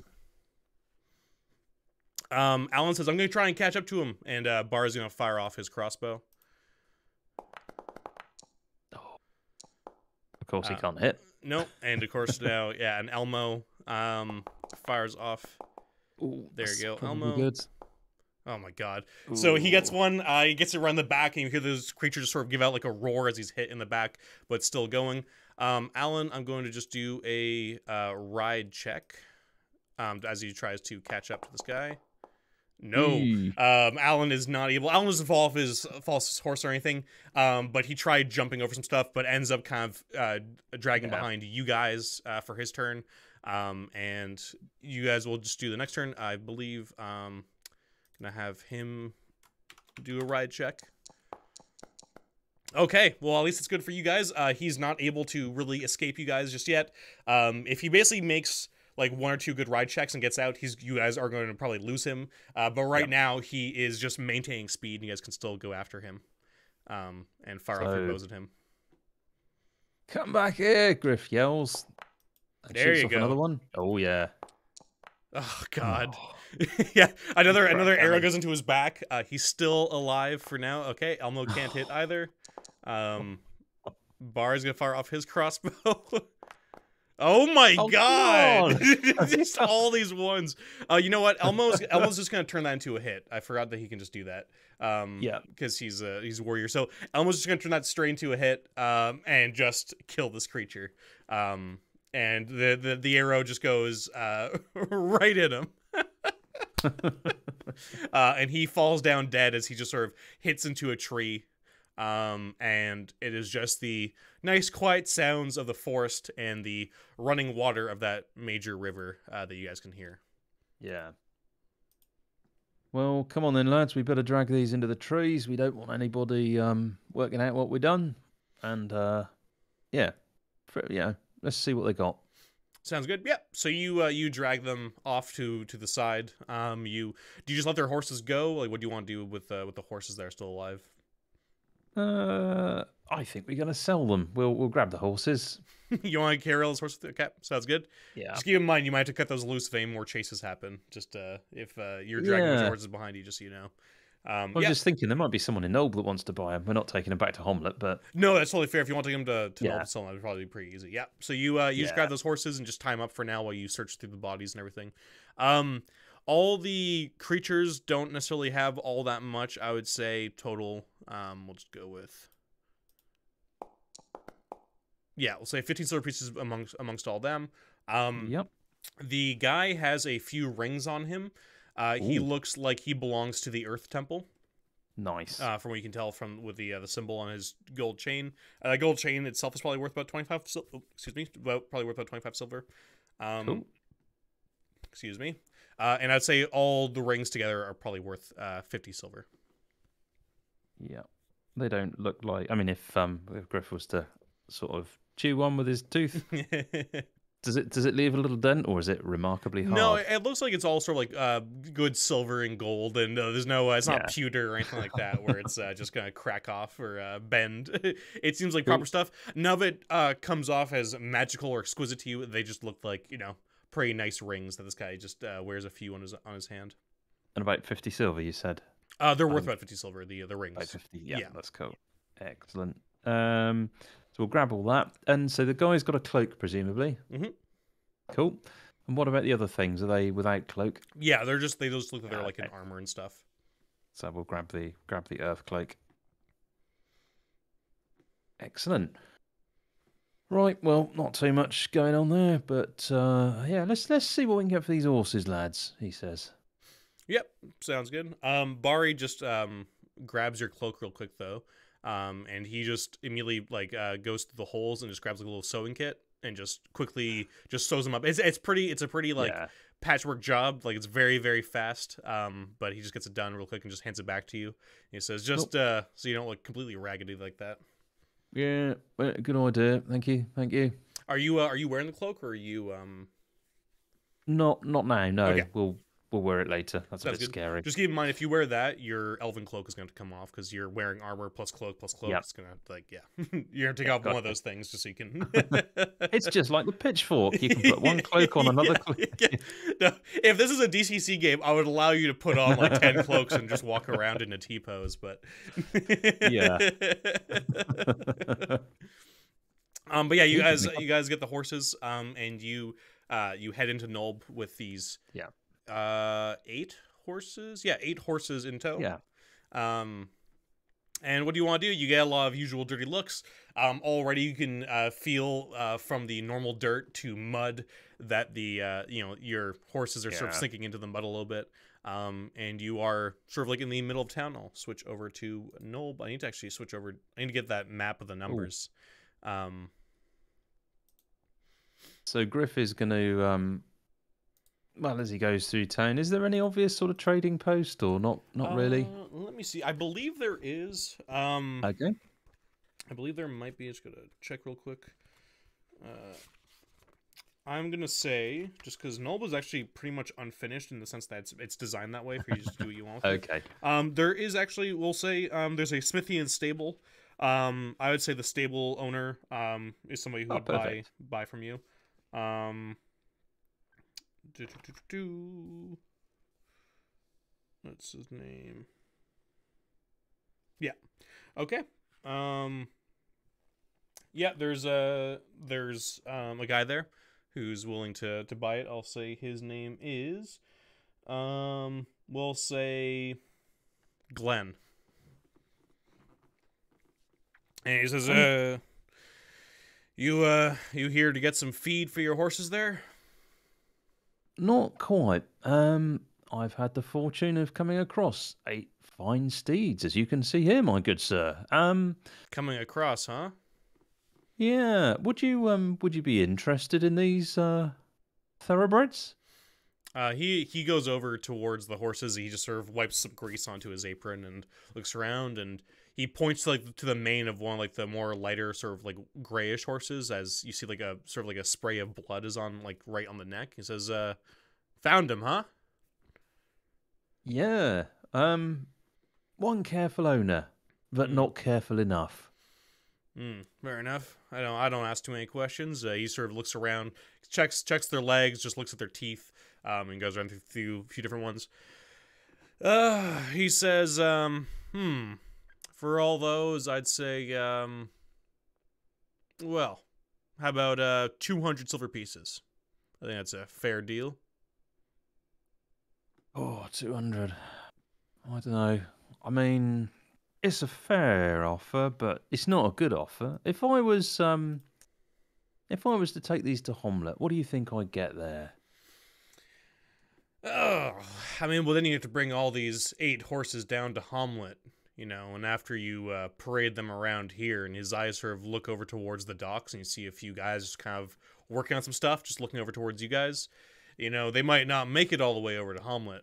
Alan says, I'm going to try and catch up to him, and Bar's going to fire off his crossbow. Oh. Of course, he can't hit. No, and of course now, yeah, and Elmo fires off. Ooh, there you go, probably Elmo. Good. Oh my god. Ooh. So he gets one, he gets it around the back, and you hear this creature just sort of give out like a roar as he's hit in the back, but still going. Alan, I'm going to just do a ride check as he tries to catch up to this guy. No, Alan is not able. Alan doesn't fall off his horse or anything, but he tried jumping over some stuff, but ends up kind of dragging behind you guys for his turn. And you guys will just do the next turn. I believe gonna have him do a ride check. Okay, well, at least it's good for you guys. He's not able to really escape you guys just yet. If he basically makes like 1 or 2 good ride checks and gets out, you guys are going to probably lose him. But right now, he is just maintaining speed, and you guys can still go after him and fire off your bows at him. Come back here, Griff yells. There you go. Another one. Oh yeah. Oh god. Yeah, another arrow goes into his back. He's still alive for now. Okay, Elmo can't hit either. Bar's gonna fire off his crossbow. Oh my god! Just all these ones. You know what? Elmo's just gonna turn that into a hit. I forgot that he can just do that. Yeah, because he's a warrior. So Elmo's just gonna turn that straight into a hit, and just kill this creature. And the arrow just goes right at him. And he falls down dead as he just sort of hits into a tree. And it is just the nice quiet sounds of the forest and the running water of that major river that you guys can hear. Yeah. Well, come on then, lads. We better drag these into the trees. We don't want anybody working out what we've done. And yeah, let's see what they got. Sounds good. Yeah. So you drag them off to the side. Do you just let their horses go? Like, what do you want to do with the horses that are still alive? I think we're gonna sell them. We'll grab the horses. You want to carry all those horses? Okay, sounds good. Yeah. Just keep in mind, you might have to cut those loose if any more chases happen. Just if you're dragging those horses behind you, just so you know. I'm just thinking there might be someone in Noble that wants to buy them. We're not taking them back to Homlet, but no, that's totally fair. If you want to take them to Noble, sell them, that would probably be pretty easy. Yeah. So you just grab those horses and just tie them up for now while you search through the bodies and everything. All the creatures don't necessarily have all that much. I would say total. We'll just go with. Yeah, we'll say 15 silver pieces amongst all them. Yep. The guy has a few rings on him. He looks like he belongs to the Earth Temple. Nice. From what you can tell with the symbol on his gold chain. Gold chain itself is probably worth about 25. Probably worth about 25 silver. Cool. Excuse me. And I'd say all the rings together are probably worth 50 silver. Yeah, they don't look like. I mean, if Griff was to sort of chew one with his tooth, does it leave a little dent, or is it remarkably hard? No, it looks like it's all sort of like good silver and gold, and there's no it's not pewter or anything like that where it's just gonna crack off or bend. It seems like proper stuff. None of it comes off as magical or exquisite to you. They just look like pretty nice rings that this guy just wears a few on his hand. And about 50 silver, you said. They're worth about 50 silver. The rings. About 50. Yeah, that's cool. Excellent. So we'll grab all that. And so the guy's got a cloak, presumably. Mm-hmm. Cool. And what about the other things? Are they without cloak? Yeah, they just look like they're like in armor and stuff. So we'll grab the earth cloak. Excellent. Right, well, not too much going on there, but yeah, let's see what we can get for these horses, lads, he says. Yep, sounds good. Bari just grabs your cloak real quick though. And he just immediately goes through the holes and just grabs like a little sewing kit and just quickly just sews them up. It's a pretty patchwork job. Like, it's very, very fast. But he just gets it done real quick and just hands it back to you. And he says, just so you don't look completely raggedy like that. Yeah, good idea. Thank you. Are you wearing the cloak, or are you Not now. No, Okay, we'll wear it later. That's a that's bit good. scary. Just keep in mind, if you wear that, your elven cloak is going to come off because you're wearing armor plus cloak plus cloak. Yep. It's gonna like yeah, you're gonna take Yeah. off one Got of those things just so you can. It's just like the pitchfork. You can put one cloak on another Yeah, cloak. yeah. No, if this is a DCC game, I would allow you to put on like 10 cloaks and just walk around in a T pose, but Yeah. but yeah, You give me you guys get the horses, and you head into Nulb with these Yeah. 8 horses. Yeah, 8 horses in tow. Yeah. Um, and what do you want to do? You get a lot of usual dirty looks. Already you can feel from the normal dirt to mud that the your horses are sort of Yeah. sinking into the mud a little bit. And you are sort of like in the middle of town. I'll switch over to Nulb. I need to actually switch over. I need to get that map of the numbers. So Griff is going to, well, as he goes through town, is there any obvious sort of trading post or not? Not really. Let me see. I believe there is. Okay. I believe there might be. Just gonna check real quick. I'm gonna say just because Nulb is actually pretty much unfinished in the sense that it's designed that way for you to just do what you want with it. Okay. There is actually, we'll say, there's a smithy and stable. I would say the stable owner is somebody who would buy from you. What's his name? Yeah. Okay. Yeah, there's a guy there who's willing to buy it. I'll say his name is we'll say Glenn. And he says, you here to get some feed for your horses there? Not quite. I've had the fortune of coming across 8 fine steeds, as you can see here, my good sir. Coming across, huh? Yeah. Would you be interested in these thoroughbreds? He goes over towards the horses. He just sort of wipes some grease onto his apron and looks around, and he points to the mane of one like the more lighter sort of like grayish horses, as you see like a sort of like a spray of blood is on like right on the neck. He says, "Found him, huh?" Yeah. One careful owner, but not careful enough. Fair enough. I don't ask too many questions. He sort of looks around, checks their legs, just looks at their teeth, and goes around through a few different ones. He says, for all those, I'd say, well, how about 200 silver pieces? I think that's a fair deal. Oh, 200. I don't know. I mean, it's a fair offer, but it's not a good offer. If I was to take these to Homlet, what do you think I'd get there? Oh, I mean, well, then you have to bring all these 8 horses down to Homlet, and after you parade them around here, and his eyes sort of look over towards the docks, and you see a few guys just kind of working on some stuff, just looking over towards you guys. They might not make it all the way over to Homlet.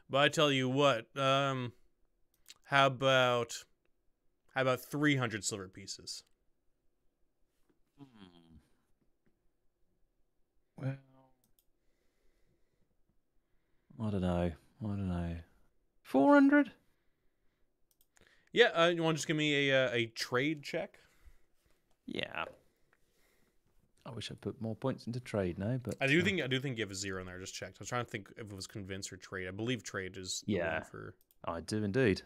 But I tell you what, how about 300 silver pieces? Well, I don't know. 400? Yeah, you want to just give me a trade check? Yeah. I wish I put more points into trade now, but I do think you have a 0 in there. I just checked. I was trying to think if it was convince or trade. I believe trade is the one for. I do indeed.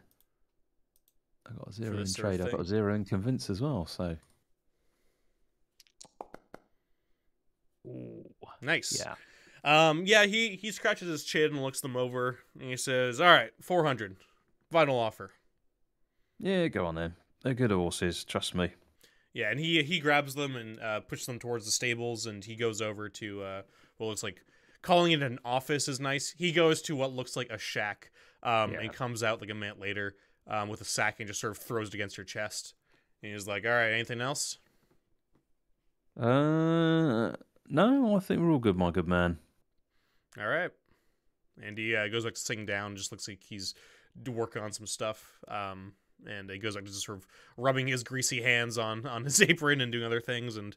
I got a 0 in sort of trade. I've got a 0 in convince as well. So. Ooh, nice. Yeah. Yeah. He scratches his chin and looks them over, and he says, "All right, 400, final offer." Yeah, go on then. They're good horses. Trust me. Yeah, and he grabs them and pushes them towards the stables, and he goes over to what looks like, calling it an office is nice. He goes to what looks like a shack, and comes out like a minute later with a sack and just sort of throws it against your chest. And he's like, "All right, anything else?" No, I think we're all good, my good man. All right. And he goes back to sitting down. Just looks like he's working on some stuff. And he goes back to just sort of rubbing his greasy hands on his apron and doing other things, and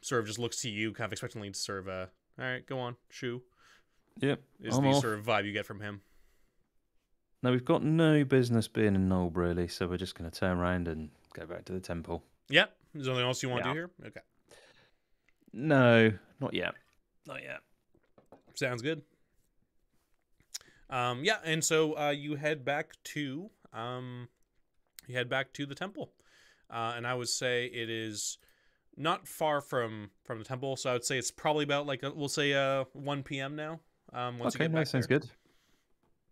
sort of just looks to you, kind of expectantly to sort of, all right, go on, shoo. Yep, Is I'm the off. sort of vibe you get from him. Now, we've got no business being in Nob, really, so we're just going to turn around and go back to the temple. Yeah. Is there anything else you want to do here? Okay. No, not yet. Not yet. Sounds good. Yeah, and so you head back to the temple, and I would say it is not far from the temple. So I would say it's probably about like we'll say 1 p.m. now. Once you get back sounds there. good.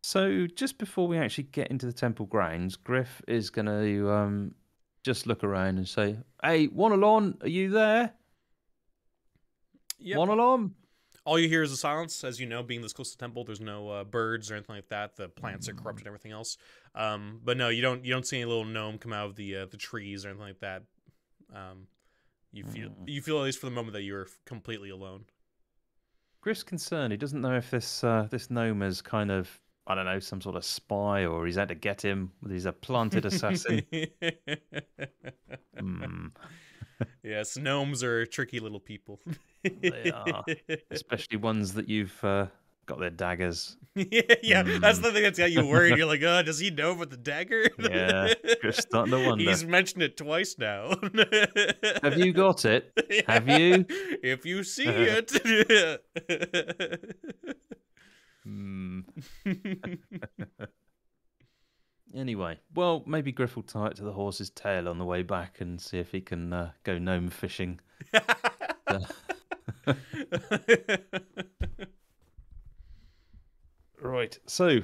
So just before we actually get into the temple grounds, Griff is going to just look around and say, "Hey, Wanalon, are you there? Yeah. Wanalon?" All you hear is the silence. As you know, being this close to the temple, there's no birds or anything like that. The plants are corrupted and everything else. But no, you don't see any little gnome come out of the trees or anything like that. You feel at least for the moment that you're completely alone. Griff's concerned. He doesn't know if this gnome is kind of, I don't know, some sort of spy, or he's out to get him. He's a planted assassin. Yes, gnomes are tricky little people. They are, especially ones that you've got their daggers. Yeah, that's the thing that's got you worried. You're like, oh, does he know about the dagger? Yeah, Griff's starting to wonder. He's mentioned it twice now. Have you got it? Have you? If you see it. Anyway, well, maybe Griff will tie it to the horse's tail on the way back and see if he can go gnome fishing. Right, so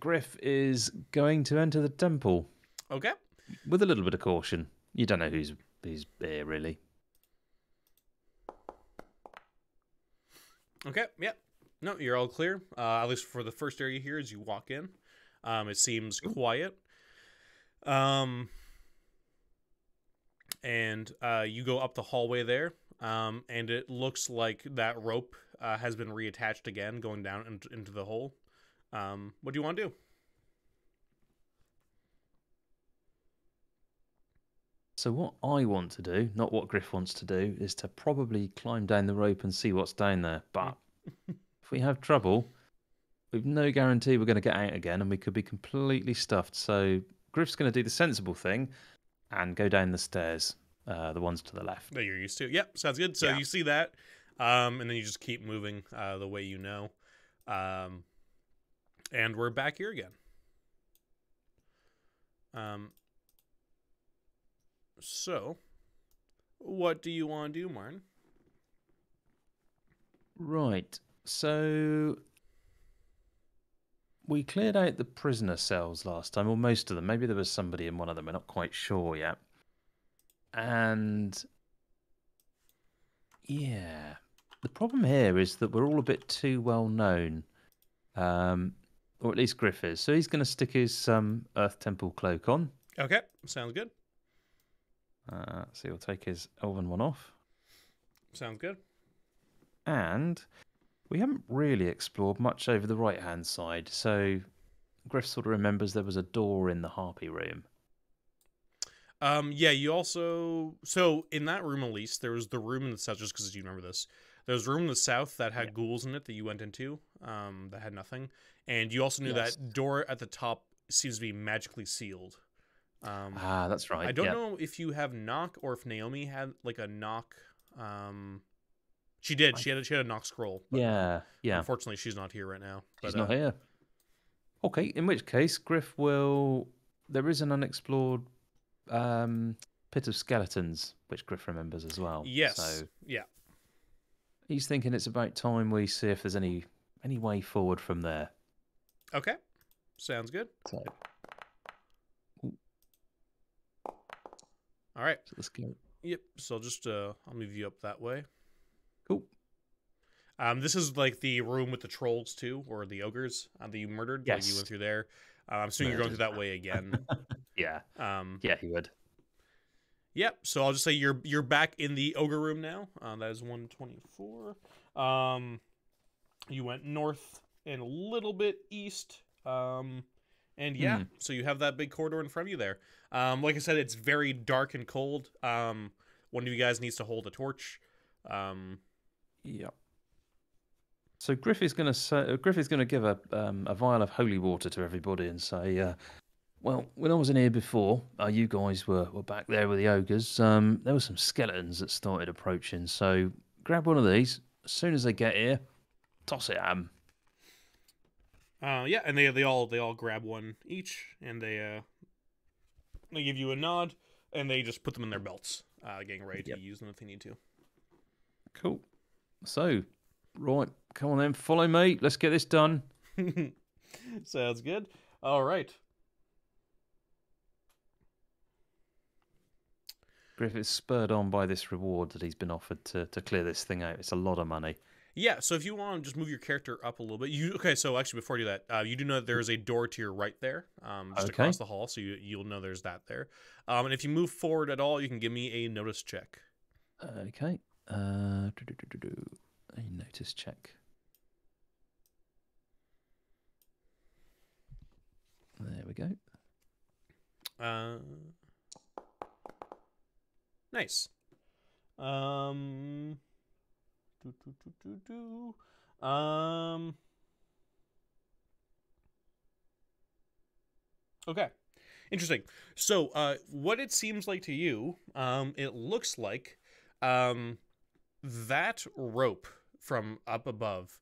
Griff is going to enter the temple. Okay. With a little bit of caution. You don't know who's here, really. Okay, yeah. No, you're all clear. At least for the first area here as you walk in. It seems quiet. And you go up the hallway there, and it looks like that rope has been reattached again, going down into the hole. What do you want to do? So what I want to do, not what Griff wants to do, is to probably climb down the rope and see what's down there. But if we have trouble, we've no guarantee we're going to get out again, and we could be completely stuffed. So Griff's going to do the sensible thing and go down the stairs, the ones to the left. That you're used to. Yep, sounds good. So you see that, and then you just keep moving the way you know. And we're back here again. So, what do you want to do, Martin? Right. So we cleared out the prisoner cells last time, or most of them. Maybe there was somebody in one of them. We're not quite sure yet. And yeah, the problem here is that we're all a bit too well known, or at least Griff is. So he's going to stick his Earth Temple cloak on. Okay, sounds good. So he'll take his elven one off. Sounds good. And we haven't really explored much over the right-hand side. So Griff sort of remembers there was a door in the harpy room. Yeah, you also... So, in that room, at least, there was the room in the south, just because you remember this. There was a room in the south that had ghouls in it that you went into, that had nothing. And you also knew that door at the top seems to be magically sealed. That's right. I don't know if you have knock or if Naomi had, like, a knock... She did. She had a knock scroll. Yeah. Unfortunately, she's not here right now. She's not here. Okay, in which case, Griff will... There is an unexplored... pit of skeletons, which Griff remembers as well. Yes. So yeah. He's thinking it's about time we see if there's any way forward from there. Okay. Sounds good. So, all right. So let's go. Yep. So just I'll move you up that way. Cool. This is like the room with the trolls too, or the ogres that you murdered. Yes. Like you went through there. I'm assuming you're going through that way again. Yeah. Yeah, he would. Yep. So I'll just say you're back in the ogre room now. That is 124. You went north and a little bit east. And yeah, so you have that big corridor in front of you there. Like I said, it's very dark and cold. One of you guys needs to hold a torch. Yep. So Griff is going to give a vial of holy water to everybody and say, well, when I was in here before, you guys were back there with the ogres. There were some skeletons that started approaching. So grab one of these. As soon as they get here, toss it at them. Yeah, and they all grab one each, and they give you a nod, and they just put them in their belts, getting ready to use them if they need to. Cool. So, right, come on then, follow me. Let's get this done. Sounds good. All right. Griff is spurred on by this reward that he's been offered to clear this thing out. It's a lot of money. Yeah, so if you want to just move your character up a little bit, so actually before you do that, you do know that there is a door to your right there, just across the hall, so you'll know there's that there. And if you move forward at all, you can give me a notice check. Okay. A notice check. There we go. Nice. Okay. Interesting. So, what it seems like to you, it looks like, that rope from up above,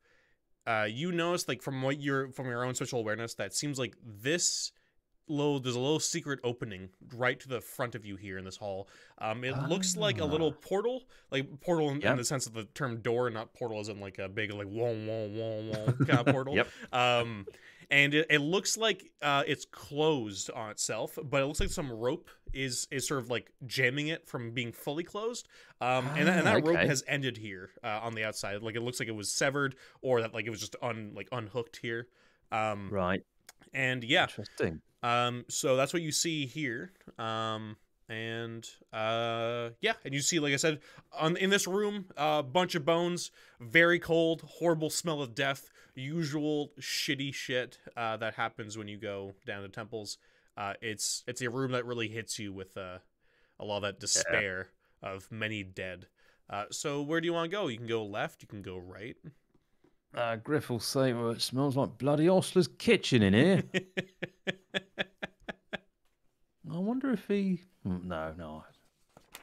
you notice, like, from your own special awareness, that seems like there's a little secret opening right to the front of you here in this hall. It looks like a little portal, in the sense of the term door, not portal as in like a big like whoa kind of portal. And it looks like it's closed on itself, but it looks like some rope is sort of like jamming it from being fully closed. And that rope has ended here on the outside. Like it looks like it was severed, or that like it was just unhooked here. Right. And yeah. Interesting. So that's what you see here. And you see, like I said, in this room, a bunch of bones, very cold, horrible smell of death, usual shitty shit that happens when you go down to temples. It's a room that really hits you with a lot of that despair of many dead. So where do you want to go? You can go left, you can go right. Griff will say, well, it smells like bloody Ostler's kitchen in here. I wonder if he... No.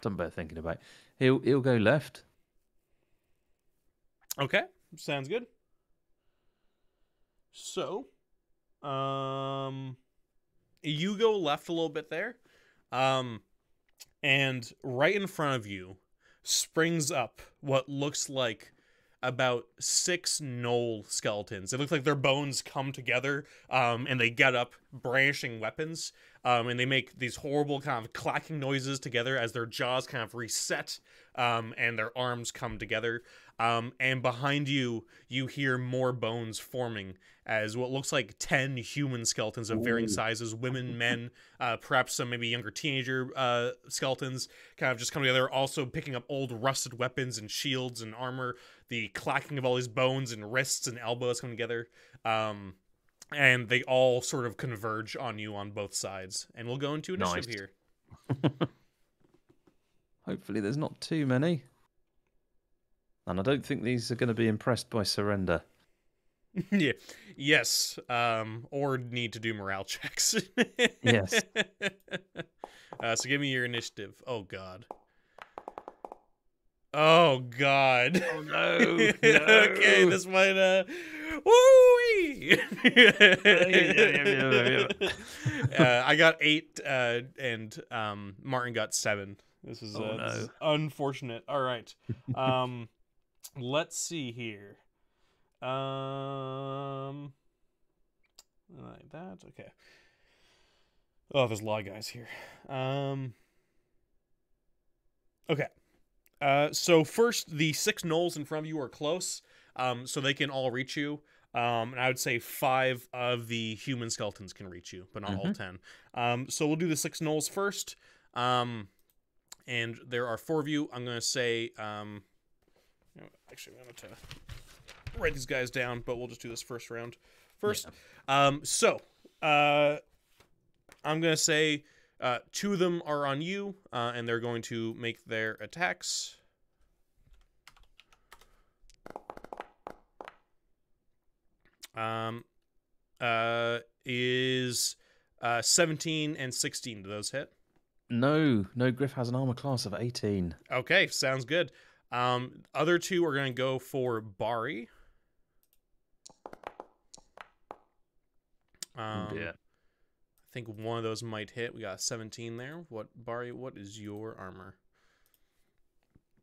Something better thinking about. He'll go left. Okay, sounds good. So, you go left a little bit there. And right in front of you springs up what looks like about 6 gnoll skeletons. It looks like their bones come together, and they get up, brandishing weapons, and they make these horrible kind of clacking noises together as their jaws kind of reset, and their arms come together. And behind you, you hear more bones forming as what looks like 10 human skeletons of varying sizes, women, men, perhaps some maybe younger teenager skeletons, kind of just come together, also picking up old rusted weapons and shields and armor, the clacking of all these bones and wrists and elbows come together, and they all sort of converge on you on both sides. And we'll go into initiative here. Hopefully there's not too many. And I don't think these are going to be impressed by surrender. Yeah. Yes. Or need to do morale checks. Yes. So give me your initiative. Oh, God. Oh, God. Oh, no. Okay, this might, woo-wee! I got 8, and Martin got 7. This is unfortunate. All right. Let's see here. Like that. Okay. Oh, there's a lot of guys here. Okay. So first, the 6 gnolls in front of you are close, so they can all reach you. And I would say 5 of the human skeletons can reach you, but not all 10. So we'll do the 6 gnolls first. And there are 4 of you. I'm going to say, actually, I'm going to write these guys down, but we'll just do this first round first. Yeah. So I'm gonna say 2 of them are on you, and they're going to make their attacks. Is 17 and 16. Do those hit? No, Griff has an armor class of 18. Okay, sounds good. Other 2 are going to go for Bari. Oh dear. I think one of those might hit. We got 17 there. Bari, what is your armor?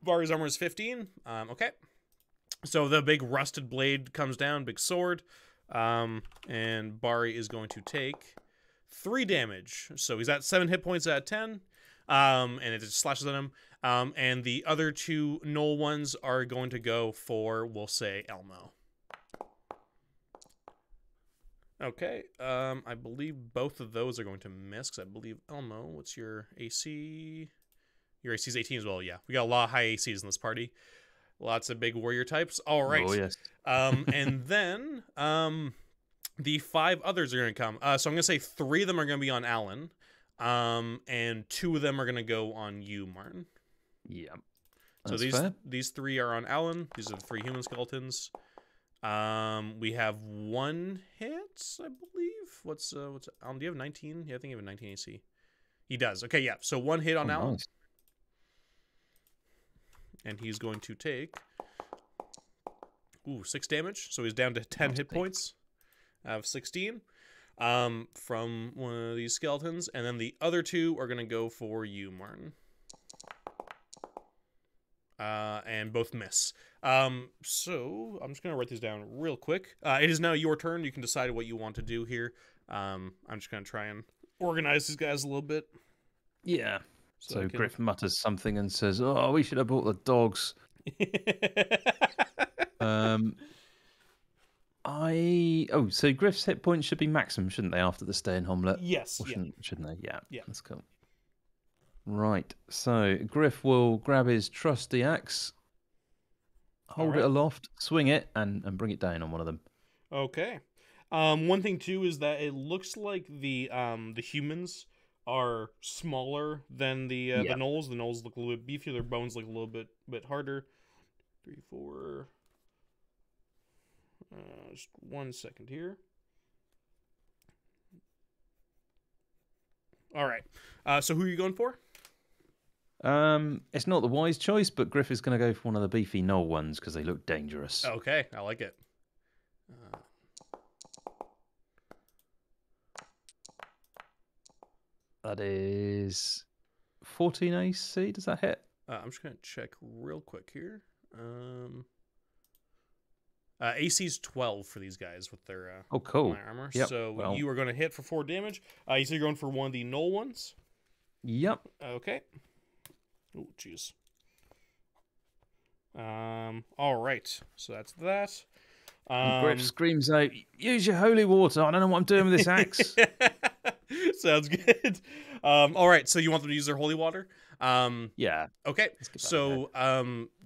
Bari's armor is 15. Okay. So the big rusted blade comes down, big sword. And Bari is going to take 3 damage. So he's at 7 hit points out of 10. And it just slashes at him. And the other 2 null ones are going to go for, we'll say, Elmo. Okay. I believe both of those are going to miss, because I believe Elmo, what's your AC? Your AC is 18 as well, yeah. We got a lot of high ACs in this party. Lots of big warrior types. All right. Oh, yes. And then the 5 others are going to come. So I'm going to say 3 of them are going to be on Alan. And 2 of them are going to go on you, Martin. Yeah. So these 3 are on Alan. These are the 3 human skeletons. We have 1 hit, I believe. What's Alan? Do you have 19? Yeah, I think you have a 19 AC. He does. Okay, yeah. So 1 hit on Alan. Nice. And he's going to take 6 damage. So he's down to 10 hit points out of 16 from one of these skeletons. And then the other 2 are going to go for you, Martin. And both miss. So I'm just going to write these down real quick. It is now your turn. You can decide what you want to do here. I'm just going to try and organize these guys a little bit. Yeah. So Griff mutters something and says, "Oh, we should have brought the dogs." So Griff's hit points should be maximum, shouldn't they, after the stay in Homelet? Yes. Or shouldn't they? Yeah. That's cool. Right. So Griff will grab his trusty axe, hold it aloft, swing it, and bring it down on one of them. Okay. One thing too is that it looks like the humans are smaller than the gnolls. The gnolls look a little bit beefier. Their bones look a little bit harder. 3, 4. Just 1 second here. All right. So who are you going for? It's not the wise choice, but Griff is going to go for one of the beefy gnoll ones because they look dangerous. Okay, I like it. That is 14 AC. Does that hit? I'm just going to check real quick here. AC's 12 for these guys with their cool armor. Yep. So you are going to hit for 4 damage. You say you're going for one of the gnoll ones? Yep. Okay. Oh, jeez. All right. So that's that. Griff screams out, "Use your holy water. I don't know what I'm doing with this axe." Sounds good. All right. So you want them to use their holy water? Yeah. Okay. So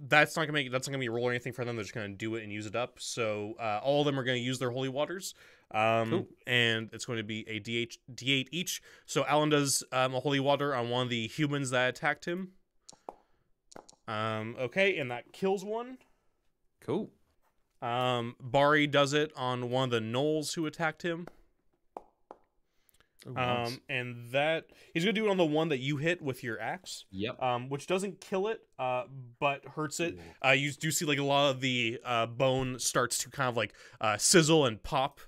that's not gonna be a roll or anything for them. They're just gonna do it and use it up. So all of them are gonna use their holy waters. Cool. And it's going to be a D8 each. So Alan does a holy water on one of the humans that attacked him. Okay, and that kills one. Cool. Bari does it on one of the gnolls who attacked him. Nice. And that he's gonna do it on the one that you hit with your axe. Yep. Which doesn't kill it, but hurts it. You do see like a lot of the bone starts to kind of like sizzle and pop,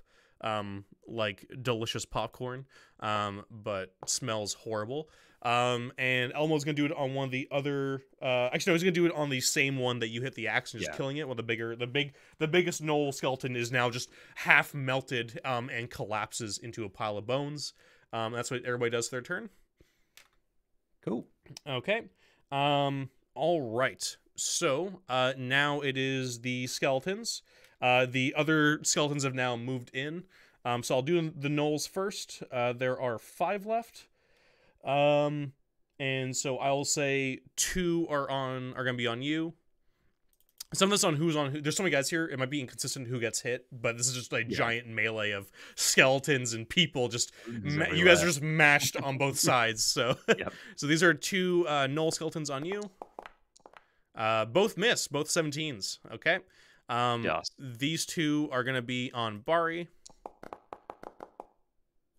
like delicious popcorn. But smells horrible. And Elmo's gonna do it on one of the other. Actually, no, he's gonna do it on the same one that you hit the axe and just killing it. With the biggest gnoll skeleton is now just half melted, and collapses into a pile of bones. That's what everybody does for their turn. Cool. Okay. All right. So now it is the skeletons. The other skeletons have now moved in. So I'll do the gnolls first. There are 5 left. And so I'll say 2 are gonna be on you. some of this on who's on who. There's so many guys here. It might be inconsistent who gets hit, but this is just a Yeah. giant melee of skeletons and people. Just you guys everywhere. are just mashed on both sides. So, Yep. so these are two null skeletons on you. Both miss, both 17s. Okay. Yes. These two are gonna be on Bari.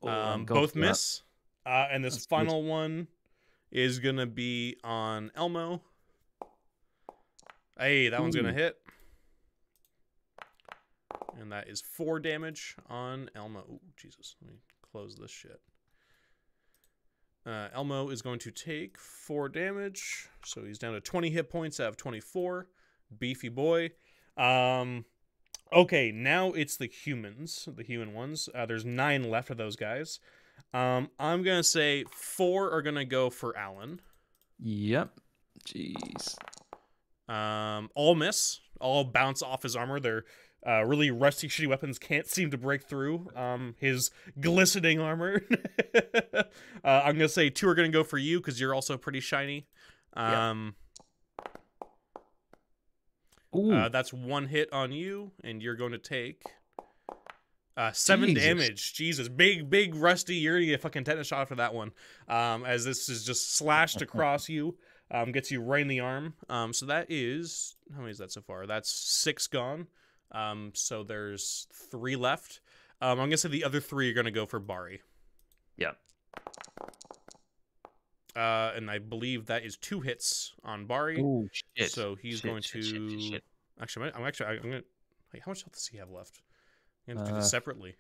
Oh, I'm gone Both for that. miss. And this That's final one is gonna be on Elmo. Hey, that one's gonna Ooh. hit. And that is 4 damage on Elmo. Ooh, Jesus. Let me close this shit. Elmo is going to take 4 damage. So he's down to 20 hit points out of 24. Beefy boy. Okay, now it's the humans. The human ones. There's 9 left of those guys. I'm going to say 4 are going to go for Alan. Yep. Jeez. All miss. All bounce off his armor. They're really rusty, shitty weapons can't seem to break through his glistening armor. I'm gonna say 2 are gonna go for you because you're also pretty shiny. That's 1 hit on you, and you're going to take 7 Jesus. damage. Jesus, big rusty. You're gonna get a fucking tetanus shot for that one. As this is just slashed across you. Gets you right in the arm. So that is, how many is that so far? That's 6 gone. So there's 3 left. I'm gonna say the other 3 are gonna go for Bari. Yeah. And I believe that is 2 hits on Bari. Oh shit. So he's going to. Shit. Actually, I'm gonna. Wait, how much health does he have left? I'm gonna do this separately.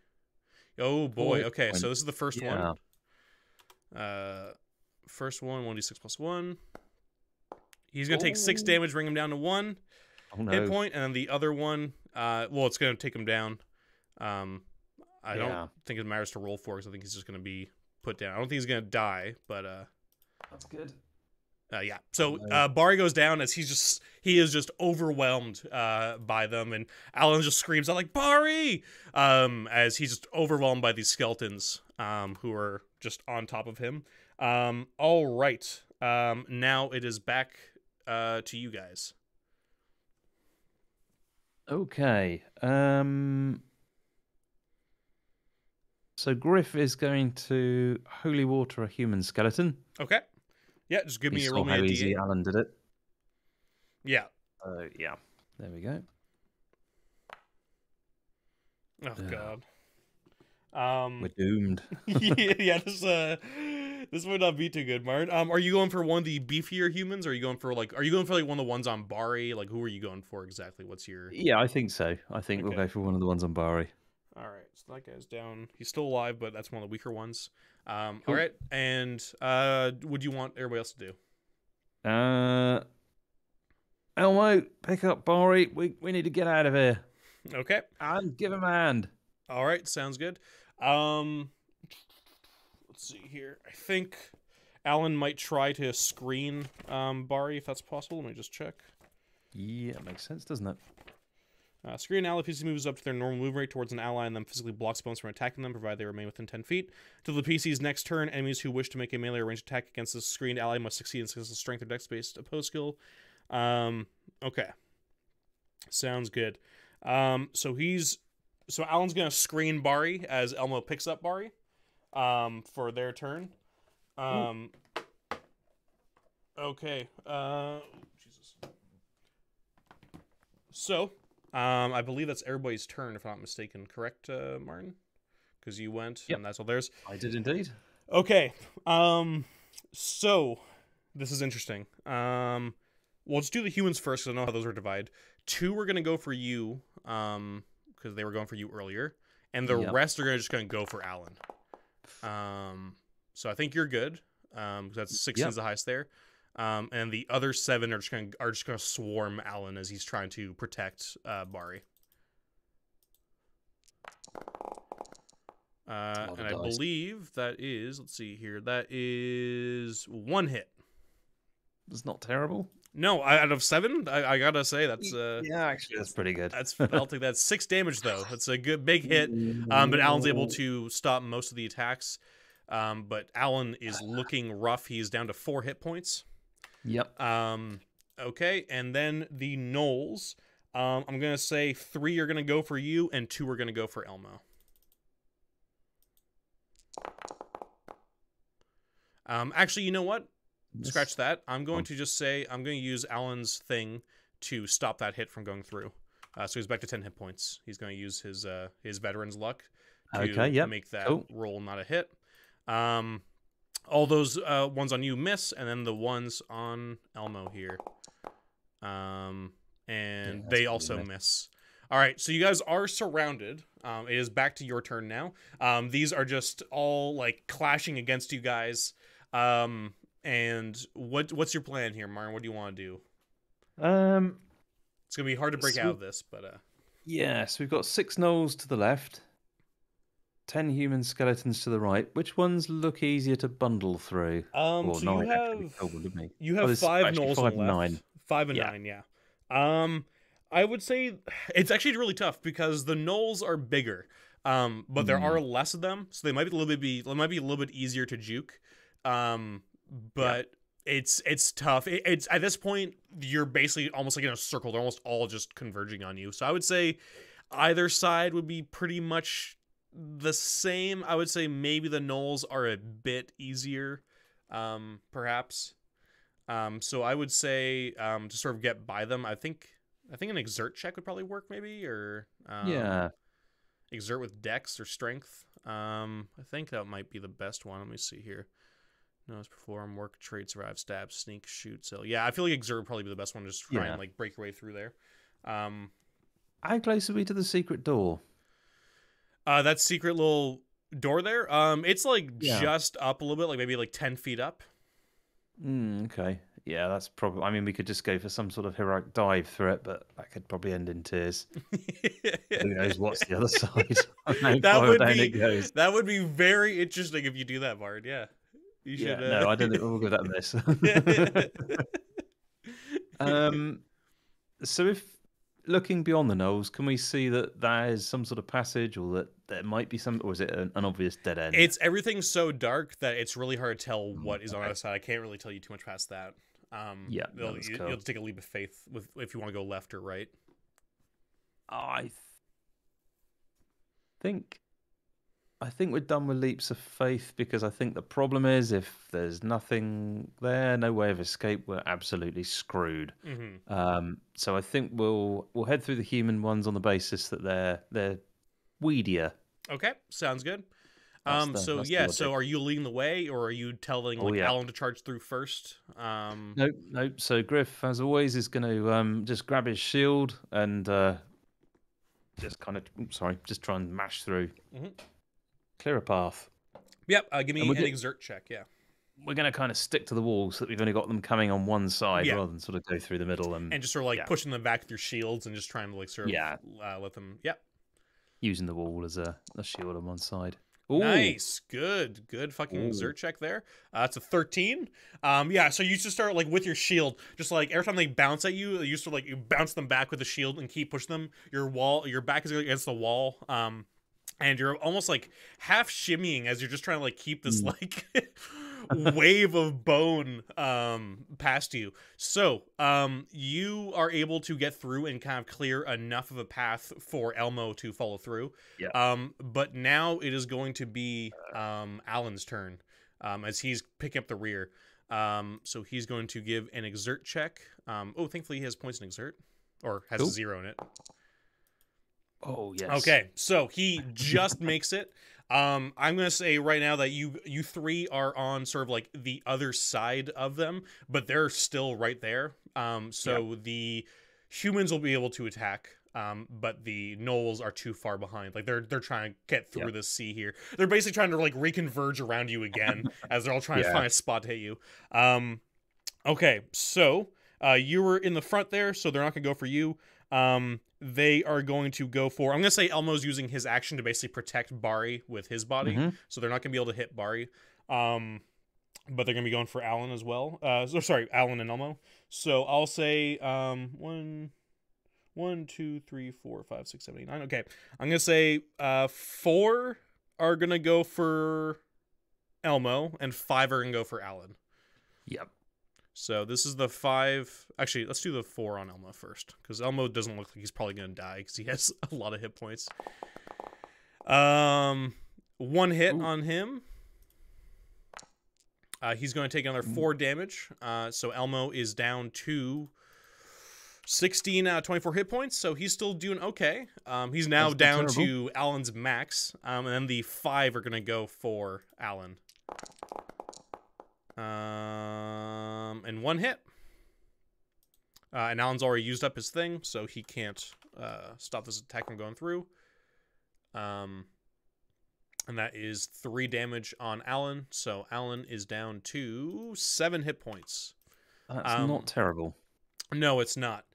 Oh boy. Okay, so this is the first one. First one, 1d6 plus 1. He's gonna take 6 damage, bring him down to 1 hit point, and then the other one, well, it's gonna take him down. I don't think it matters to roll for, because I think he's just gonna be put down. I don't think he's gonna die, but that's good. yeah. So Bari goes down as he is just overwhelmed by them, and Alan just screams out like Bari, as he's just overwhelmed by these skeletons who are just on top of him. All right. Now it is back to you guys. Okay. So Griff is going to holy water a human skeleton. Okay. Yeah, just give me a roll me a how D8. easy Alan did it. Yeah. Yeah. There we go. Oh god. We're doomed. yeah, this would not be too good, Martin. Are you going for one of the beefier humans, or are you going for like one of the ones on Bari? Like, who are you going for exactly? What's your? Yeah, I think so. I think we'll go for one of the ones on Bari. All right, so that guy's down. He's still alive, but that's one of the weaker ones. Cool. All right, and would you want everybody else to do? Elmo, pick up Bari. We need to get out of here. Okay. And give him a hand. All right, sounds good. Let's see here. I think Alan might try to screen Bari if that's possible. Let me just check. Yeah, it makes sense, doesn't it? Screen an ally PC moves up to their normal move rate towards an ally and then physically blocks opponents from attacking them, provided they remain within 10 feet. Till the PC's next turn, enemies who wish to make a melee or ranged attack against this screened ally must succeed in successful strength or dex-based opposed skill. Okay. Sounds good. So Alan's gonna screen Bari as Elmo picks up Bari for their turn. Okay. Jesus. So, I believe that's everybody's turn, if I'm not mistaken. Correct, Martin? Because you went, and that's all theirs. I did indeed. Okay. So this is interesting. Well, let's do the humans first, because I know how those are divided. 2 are gonna go for you, because they were going for you earlier, and the rest are just gonna go for Alan. So I think you're good. Because that's 16 is the highest there. And the other 7 are just gonna swarm Alan as he's trying to protect Bari. And I believe that is, let's see here, that is 1 hit. It's not terrible. No, out of 7, I gotta say that's yeah, actually that's pretty good. I'll take that. 6 damage though. That's a good big hit. But Alan's able to stop most of the attacks. But Alan is looking rough. He's down to 4 hit points. Yep. Okay, and then the gnolls. I'm gonna say 3 are gonna go for you, and 2 are gonna go for Elmo. Actually, you know what? Scratch that. I'm going to just say I'm going to use Alan's thing to stop that hit from going through. So he's back to 10 hit points. He's going to use his veteran's luck to make that roll not a hit. All those ones on you miss, and then the ones on Elmo here. And they also miss. All right, so you guys are surrounded. It is back to your turn now. These are just all like clashing against you guys. And what's your plan here, Martin? What do you want to do? It's gonna be hard to break out of this, but yeah. So we've got 6 gnolls to the left, 10 human skeletons to the right. Which ones look easier to bundle through? So you have 5 gnolls on the left. 5 and 9, yeah. I would say it's actually really tough because the gnolls are bigger, but there are less of them, so they might be a little bit easier to juke. But it's tough. It's at this point you're basically almost like in a circle. They're almost all just converging on you. So I would say either side would be pretty much the same. I would say maybe the gnolls are a bit easier, perhaps. So I would say to sort of get by them, I think an exert check would probably work, maybe, or exert with dex or strength. I think that might be the best one. Let me see here. Notice, perform, work, trade, survive, stab, sneak, shoot. So yeah, I feel like exert would probably be the best one. Just try and like break your way through there. How close are we to the secret door? That secret little door there. It's like just up a little bit, like maybe like 10 feet up. Okay. Yeah, that's probably. I mean, we could just go for some sort of heroic dive through it, but that could probably end in tears. Who knows what's the other side? That would be very interesting if you do that, Bard. Yeah. You should. No, I don't think we'll go that miss. So if looking beyond the gnolls, can we see that there is some sort of passage, or that there might be some, or is it an obvious dead end? Everything's so dark that it's really hard to tell what is on the other side. I can't really tell you too much past that. You'll have to take a leap of faith if you want to go left or right. I think we're done with leaps of faith, because I think the problem is if there's nothing there, no way of escape, we're absolutely screwed. So I think we'll head through the human ones on the basis that they're weedier. Okay, sounds good. So are you leading the way, or are you telling Alan to charge through first? Nope. So Griff, as always, is going to just grab his shield and just try and mash through. Clear a path. Yep, give me an exert check, yeah. We're going to kind of stick to the wall so that we've only got them coming on one side rather than sort of go through the middle. And just sort of like pushing them back with your shields and just trying to like sort of let them, using the wall as a shield on one side. Ooh. Nice, good fucking exert check there. It's a 13. So you just start like with your shield, just like every time they bounce at you, you sort of like you bounce them back with the shield and keep pushing them. Your back is against the wall. And you're almost like half shimmying as you're just trying to like keep this like wave of bone past you. So you are able to get through and kind of clear enough of a path for Elmo to follow through. But now it is going to be Alan's turn as he's picking up the rear. So he's going to give an exert check. Thankfully he has points in exert, or has a 0 in it. Oh, yes. Okay, so he just makes it. I'm going to say right now that you 3 are on sort of like the other side of them, but they're still right there. The humans will be able to attack, but the gnolls are too far behind. Like they're trying to get through this sea here. They're basically trying to like reconverge around you again as they're all trying to find a spot to hit you. Okay, so you were in the front there, so they're not going to go for you. They are going to go for... I'm going to say Elmo's using his action to basically protect Bari with his body. So they're not going to be able to hit Bari. But they're going to be going for Alan as well. Alan and Elmo. So I'll say 1, 2, 3, 4, 5, 6, 7, 8, 9. Okay. I'm going to say 4 are going to go for Elmo and 5 are going to go for Alan. Yep. So this is the 5. Actually, let's do the 4 on Elmo first, because Elmo doesn't look like he's probably gonna die because he has a lot of hit points. 1 hit on him. He's going to take another 4 damage. So Elmo is down to 16 out of 24 hit points, so he's still doing okay. He's now down to Alan's max, and then the 5 are going to go for Alan. And 1 hit. And Alan's already used up his thing, so he can't stop this attack from going through. And that is 3 damage on Alan, so Alan is down to 7 hit points. That's not terrible. No, it's not.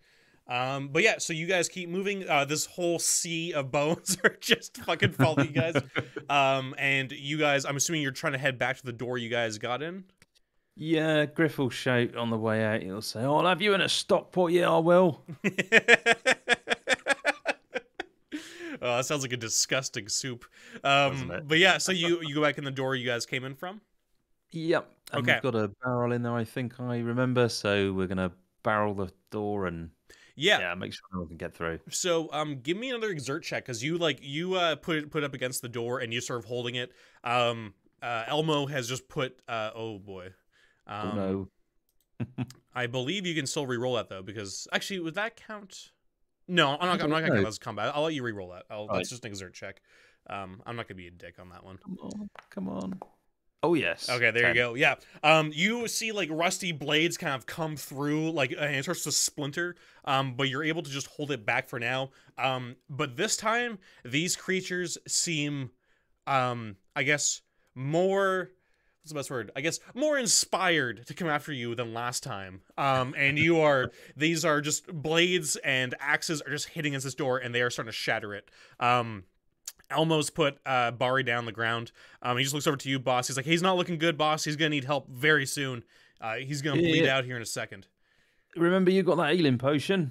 But yeah, so you guys keep moving. This whole sea of bones are just fucking following you guys. And you guys, I'm assuming you're trying to head back to the door you guys got in? Yeah, Griff will shout on the way out. He'll say, "Oh, I'll have you in a stock pot." Yeah, I will. Oh, that sounds like a disgusting soup. Doesn't it? But yeah, so you go back in the door you guys came in from? Yep. And Okay. we've got a barrel in there, I think I remember. So we're going to barrel the door and make sure no one can get through. So give me another exert check, because you put it up against the door and you sort of holding it. Elmo has just put oh boy. Oh no. I believe you can still re-roll that though, because actually would that count? No, I'm not gonna count as combat. I'll let you re-roll that. That's just an exert check. I'm not gonna be a dick on that one. Come on. Oh yes. Okay, there 10. you go. Yeah. You see like rusty blades kind of come through, like, and it starts to splinter. But you're able to just hold it back for now. But this time these creatures seem, I guess, more. What's the best word? I guess more inspired to come after you than last time. And these are just blades and axes are just hitting against this door, and they are starting to shatter it. Elmo's put Bari down the ground. He just looks over to you, boss. He's like, he's not looking good, boss. He's gonna need help very soon. He's gonna bleed out here in a second. Remember, you got that healing potion.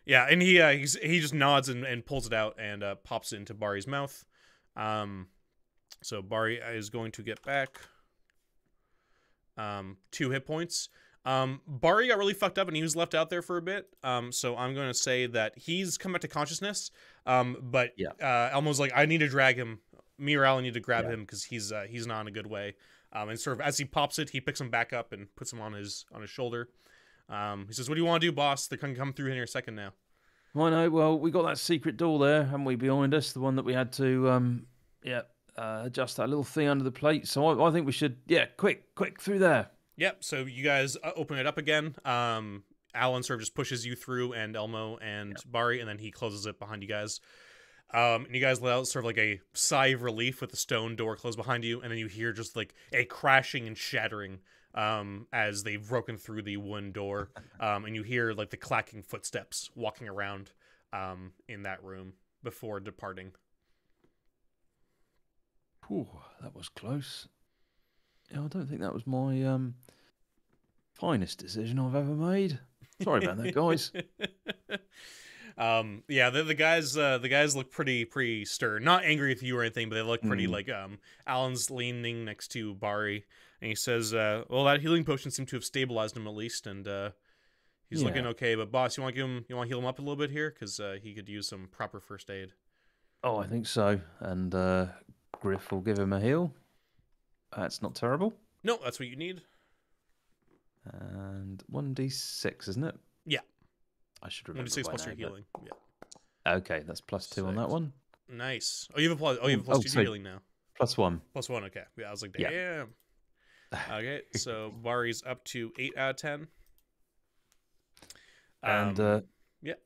Yeah, and he just nods and pulls it out and pops it into Bari's mouth. So Bari is going to get back 2 hit points. Bari got really fucked up and he was left out there for a bit. So I'm going to say that he's come back to consciousness. But Elmo's like, I need to drag him. Me or Alan need to grab him because he's not in a good way. And sort of as he pops it, he picks him back up and puts him on his shoulder. He says, "What do you want to do, boss? They're going to come through in a second now." I know. Well, we got that secret door there, haven't we, behind us? The one that we had to, adjust that little thing under the plate. So I think we should, quick through there. Yep. So you guys open it up again. Alan sort of just pushes you through, and Elmo and Bari, and then he closes it behind you guys. And you guys let out sort of like a sigh of relief with the stone door closed behind you, and then you hear just like a crashing and shattering as they've broken through the wooden door, and you hear like the clacking footsteps walking around in that room before departing. Ooh, that was close. Yeah, I don't think that was my finest decision I've ever made. Sorry about that, guys. The guys look pretty stern. Not angry with you or anything, but they look pretty like Alan's leaning next to Bari, and he says, "Well, that healing potion seemed to have stabilized him at least, and he's looking okay. But boss, you want to heal him up a little bit here, because he could use some proper first aid." Oh, I think so. And Griff will give him a heal. That's not terrible. No, that's what you need. And 1d6, isn't it? Yeah. I should remember. 1d6 plus your healing. Yeah. Okay, that's +2 on that one. Nice. Oh, you have a plus 2 to healing now. +1. +1. Okay. Yeah, I was like, damn. Yeah. Okay, so Bari's up to 8 out of 10. And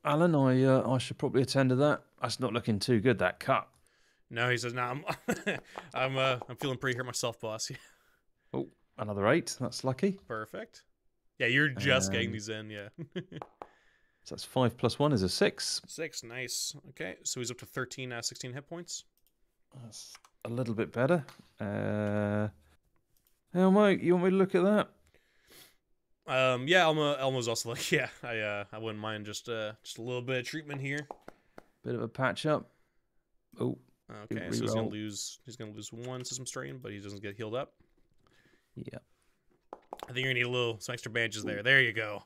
Alan, I should probably attend to that. That's not looking too good. That cut. No, he says, "No, I'm feeling pretty hurt myself, boss." Oh, another 8. That's lucky. Perfect. Yeah, you're just getting these in. Yeah. So that's 5 + 1 is a 6. 6, nice. Okay, so he's up to 13 16 hit points. That's a little bit better. Elmo, you want me to look at that? Yeah, Elmo's also like, yeah, I wouldn't mind just a little bit of treatment here. Bit of a patch up. Oh. Okay, so he's gonna lose 1 system strain, but he doesn't get healed up. Yeah. I think you're gonna need some extra bandages there. There you go.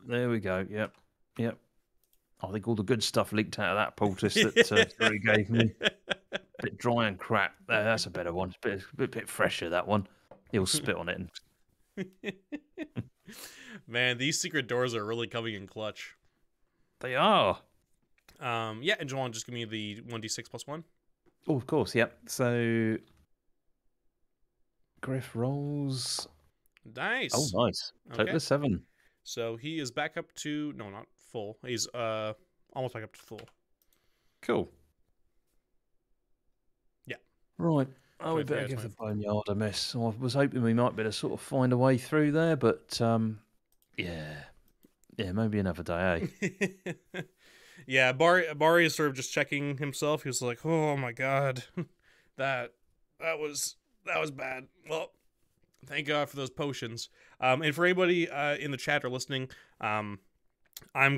There we go. Yep. Yep. I think all the good stuff leaked out of that poultice that Drew gave me. Bit dry and crap. That's a better one. It's a bit fresher, that one. He'll spit on it. Man, these secret doors are really coming in clutch. They are. Yeah, and Joanne, just give me the 1d6 plus 1. Oh, of course, yep. So Griff rolls. Nice. Oh, nice. Total Okay. of 7. So he is back up to not full. He's almost back up to full. Cool. Yeah. Right. Oh, we better give the boneyard a miss. I was hoping we might be able to sort of find a way through there, but yeah, maybe another day, eh? Yeah, Bari is sort of just checking himself. He was like, "Oh my god, that was bad." Well, thank God for those potions. And for anybody in the chat or listening, I'm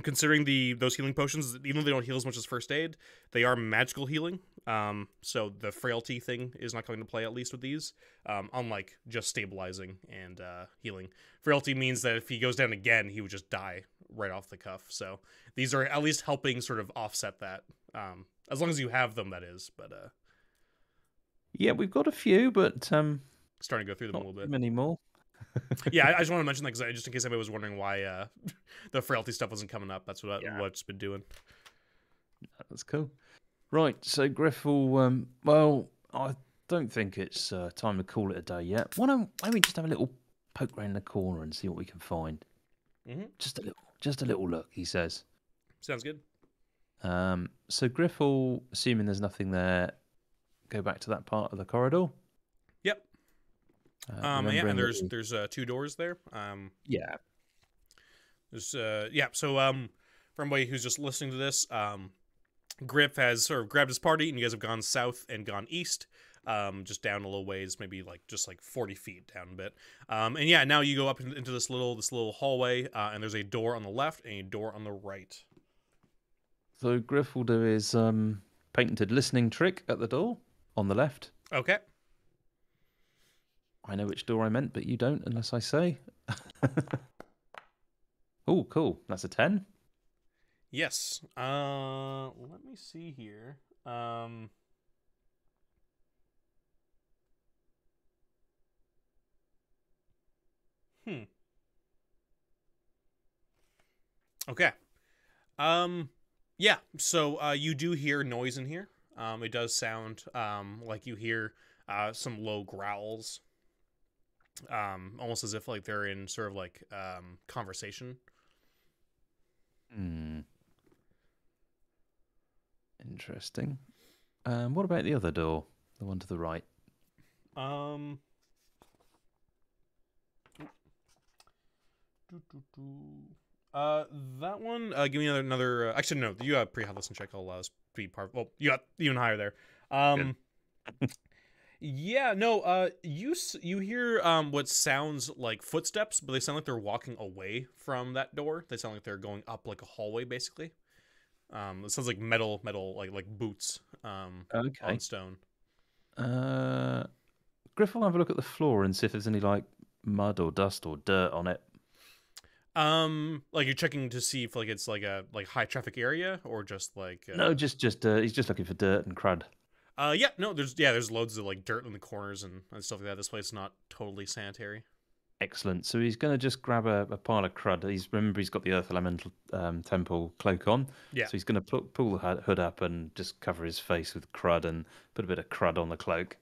considering those healing potions, even though they don't heal as much as first aid, they are magical healing. So the frailty thing is not coming to play, at least with these. Unlike just stabilizing and healing. Frailty means that if he goes down again, he would just die right off the cuff. So these are at least helping sort of offset that. As long as you have them, that is. But yeah, we've got a few, but starting to go through them a little bit. Many more. Yeah, I just want to mention that because just in case anybody was wondering why the frailty stuff wasn't coming up. That's what's been doing. That's cool. Right, so Griff will. Well, I don't think it's time to call it a day yet. Why don't we just have a little poke around the corner and see what we can find? Mm-hmm. Just a little look. He says. Sounds good. So Griff will, assuming there's nothing there, go back to that part of the corridor. Yep. Yeah, and there's 2 doors there. Yeah. There's yeah. So for anybody who's just listening to this, Griff has sort of grabbed his party, and you guys have gone south and gone east, just down a little ways, maybe just 40 feet down a bit. And yeah, now you go up into this little hallway, and there's a door on the left and a door on the right. So Griff will do his patented listening trick at the door on the left. Okay. I know which door I meant, but you don't unless I say. Oh, cool. That's a 10. Yes. Let me see here. Okay. Yeah. So you do hear noise in here. It does sound like you hear some low growls. Almost as if they're in sort of conversation. Interesting. What about the other door? The one to the right? That one. Give me another. Actually, no. You have pre-high listen check. I'll be part. Well, you got even higher there. Yeah. No. You hear what sounds like footsteps, but they sound like they're walking away from that door. They sound like they're going up a hallway, basically. It sounds like metal, like boots. Okay. On stone. Griff will have a look at the floor and see if there's any mud or dust or dirt on it. You're checking to see if it's a high traffic area or just No, just he's just looking for dirt and crud. Yeah, no, there's loads of dirt in the corners and stuff like that. This place is not totally sanitary. Excellent. So he's going to just grab a pile of crud. Remember he's got the Earth Elemental Temple cloak on. Yeah. So he's going to pull the hood up and just cover his face with crud and put a bit of crud on the cloak.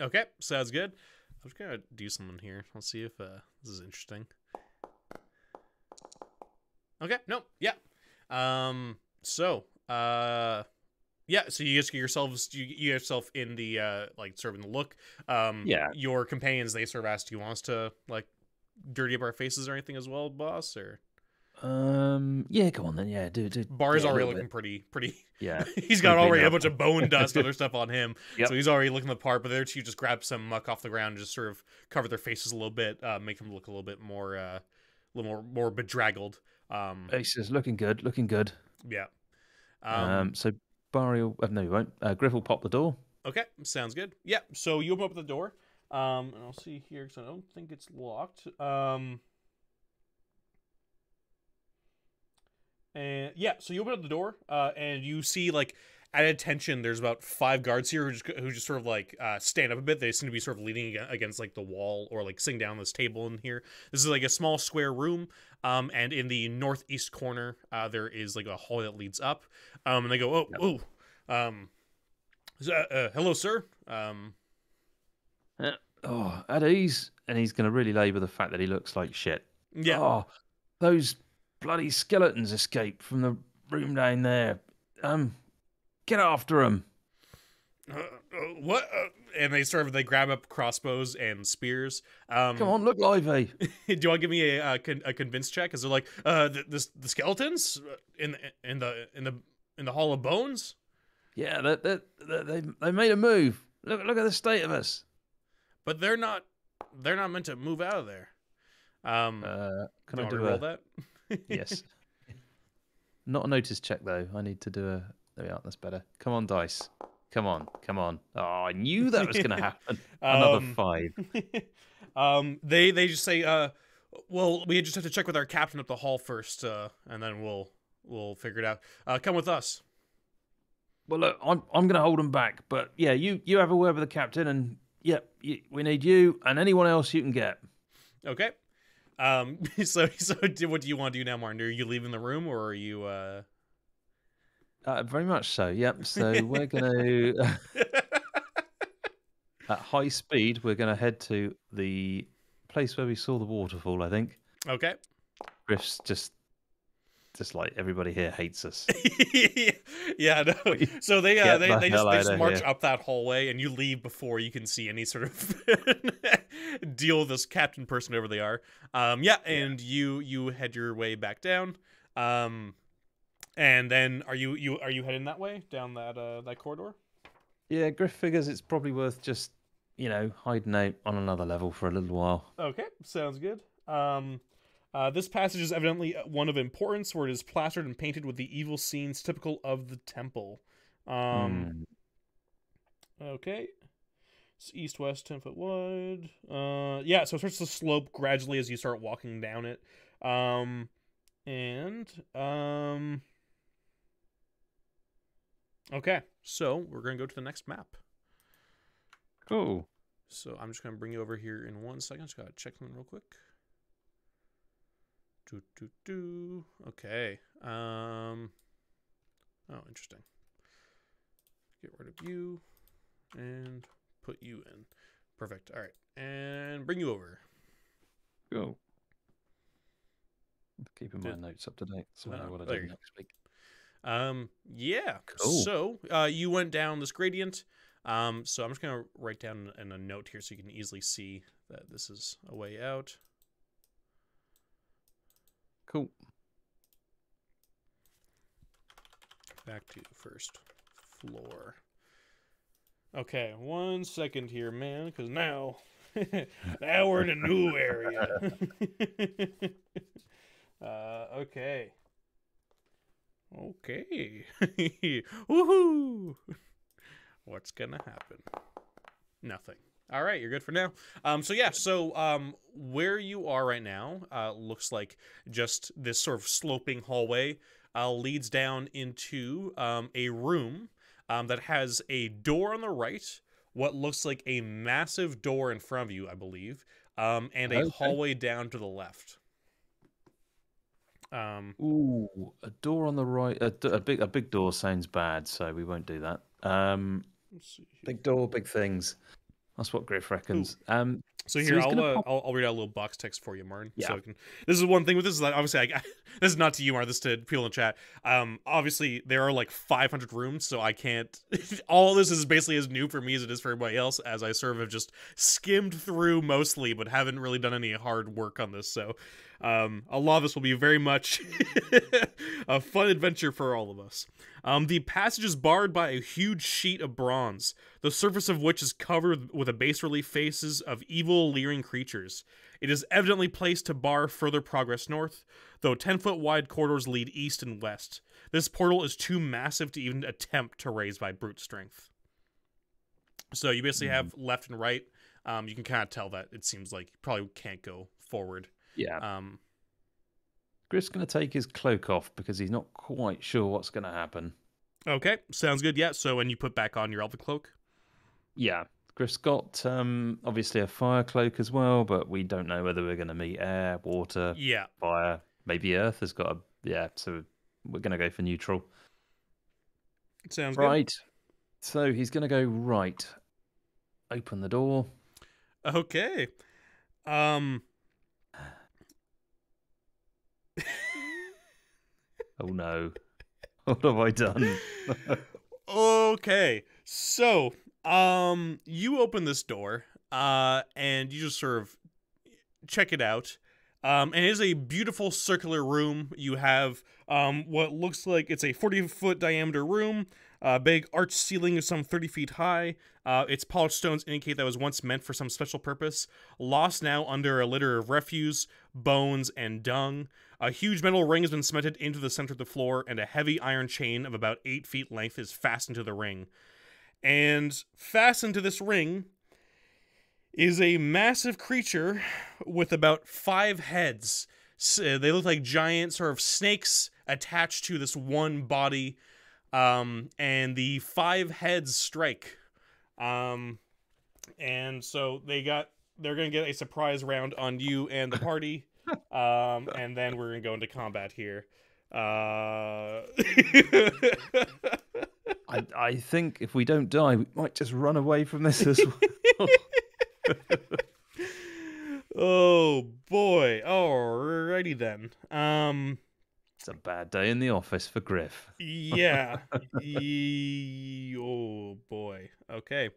Okay, sounds good. I'm just gonna do something here. Let's see if this is interesting. Okay, no, yeah. So you just get yourselves, you get yourself in the sort of in the look. Yeah. Your companions, they sort of asked, do you want us to dirty up our faces or anything as well, boss? Or yeah, go on then. Yeah, do. Bar's already looking pretty. Yeah, he's got already a bunch of bone dust, other stuff on him. Yep. So he's already looking the part. But the other two just grab some muck off the ground and just sort of cover their faces a little bit, make them look a little bit more, more bedraggled. It's just looking good. Yeah. So Barry will... No, he won't. Griff will pop the door. Okay, sounds good. Yeah, so you open up the door. And I'll see here because I don't think it's locked. And yeah, so you open up the door, and you see like at attention, there's about 5 guards here who just sort of like stand up a bit. They seem to be sort of leaning against like the wall or like sitting down on this table in here. This is like a small square room, and in the northeast corner, there is like a hallway that leads up. And they go, hello, sir. At ease, and he's going to really labour the fact that he looks like shit. Yeah. Oh, those bloody skeletons escaped from the room down there. Get after them. What? And they grab up crossbows and spears. Come on, look lively. Do you want to give me a convince check? Because they're like the skeletons in the Hall of Bones. Yeah, they made a move. Look at the state of us. But they're not meant to move out of there. Can I do roll that? Yes. Not a notice check though. I need to do a. There we are. That's better. Come on, dice. Come on. Oh, I knew that was going to happen. Another 5. They just say, well, we just have to check with our captain up the hall first, and then we'll figure it out. Come with us. Well, look, I'm going to hold them back, but yeah, you have a word with the captain, and yeah, we need you and anyone else you can get. Okay. So what do you want to do now, Martin? Are you leaving the room, or are you? Very much so. Yep. So we're going to, at high speed, we're going to head to the place where we saw the waterfall. I think. Okay. Griff's just like everybody here hates us. Yeah. No. So they just march here. up that hallway, and you leave before you can see any sort of deal with this captain person, whoever they are. And you head your way back down. And then are you heading that way down that corridor? Yeah, Griff figures it's probably worth just hiding out on another level for a little while. Okay, sounds good. This passage is evidently one of importance, where it is plastered and painted with the evil scenes typical of the temple. Okay. It's east-west, 10-foot wide. Yeah, so it starts to slope gradually as you start walking down it. Okay, so we're going to go to the next map. Cool. So I'm just going to bring you over here in 1 second. Just got to check something real quick. Okay. Oh, interesting. Get rid of you and put you in. Perfect. All right. And bring you over. Cool. Keeping my notes up to date so I know what I do next week. Yeah. Cool. So, you went down this gradient. So I'm just going to write down in a note here so you can easily see that this is a way out. Cool. Back to first floor. Okay, 1 second here, man, because now we're in a new area. Okay. Woohoo! What's gonna happen? Nothing. All right, you're good for now. So where you are right now looks like just this sort of sloping hallway leads down into a room that has a door on the right, what looks like a massive door in front of you, I believe, and a hallway down to the left. Ooh, a door on the right. A big door sounds bad, so we won't do that. Let's see here. Big door, big things. That's what Griff reckons. So here, I'll read out a little box text for you, Martin. Yeah. So this is one thing with this is that obviously this is not to you, Martin. This is to people in the chat. Obviously there are like 500 rooms, so I can't. All this is basically as new for me as it is for everybody else, as I sort of have just skimmed through mostly, but haven't really done any hard work on this. So a lot of this will be very much a fun adventure for all of us. The passage is barred by a huge sheet of bronze, the surface of which is covered with a bas-relief faces of evil, leering creatures. It is evidently placed to bar further progress north, though 10-foot wide corridors lead east and west. This portal is too massive to even attempt to raise by brute strength. So you basically have left and right you can kind of tell that it seems like you probably can't go forward. Yeah. Griff's going to take his cloak off because he's not quite sure what's going to happen. Okay, sounds good. Yeah, so when you put back on your elven cloak? Yeah. Griff's got obviously a fire cloak as well, but we don't know whether we're going to meet air, water, fire. Maybe earth has got a... Yeah, so we're going to go for neutral. Sounds good. Right. So he's going to go right. Open the door. Okay. Oh no. What have I done? Okay. So, you open this door, and you just sort of check it out. And it is a beautiful circular room. You have what looks like it's a 40-foot diameter room. Big arched ceiling is some 30 feet high. Its polished stones indicate that it was once meant for some special purpose. Lost now under a litter of refuse, bones, and dung. A huge metal ring has been cemented into the center of the floor, and a heavy iron chain of about 8 feet length is fastened to the ring. And fastened to this ring is a massive creature with about 5 heads. They look like giant sort of snakes attached to this one body, and the 5 heads strike. And so they're gonna get a surprise round on you and the party, and then we're gonna go into combat here. I think if we don't die, we might just run away from this as well. Oh boy. Alrighty then. It's a bad day in the office for Griff. Yeah. Oh boy. Okay.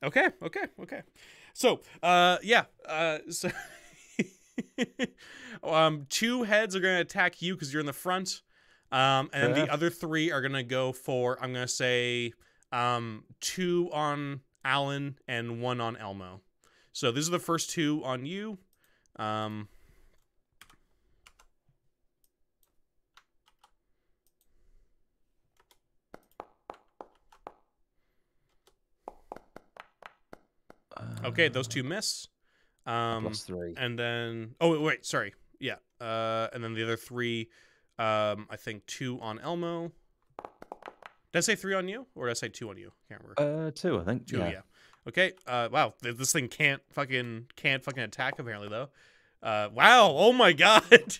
Okay. Okay. So, so 2 heads are going to attack you because you're in the front. And then the other 3 are going to go for, I'm going to say, 2 on Alan and 1 on Elmo. So these are the first 2 on you. Okay, those 2 miss. +3. And then, oh wait, sorry, yeah. And then the other 3, I think 2 on Elmo. Did I say 3 on you, or did I say 2 on you? Can't remember. 2, I think. 2, yeah. Okay. Wow, this thing can't fucking attack apparently though. Wow. Oh my god.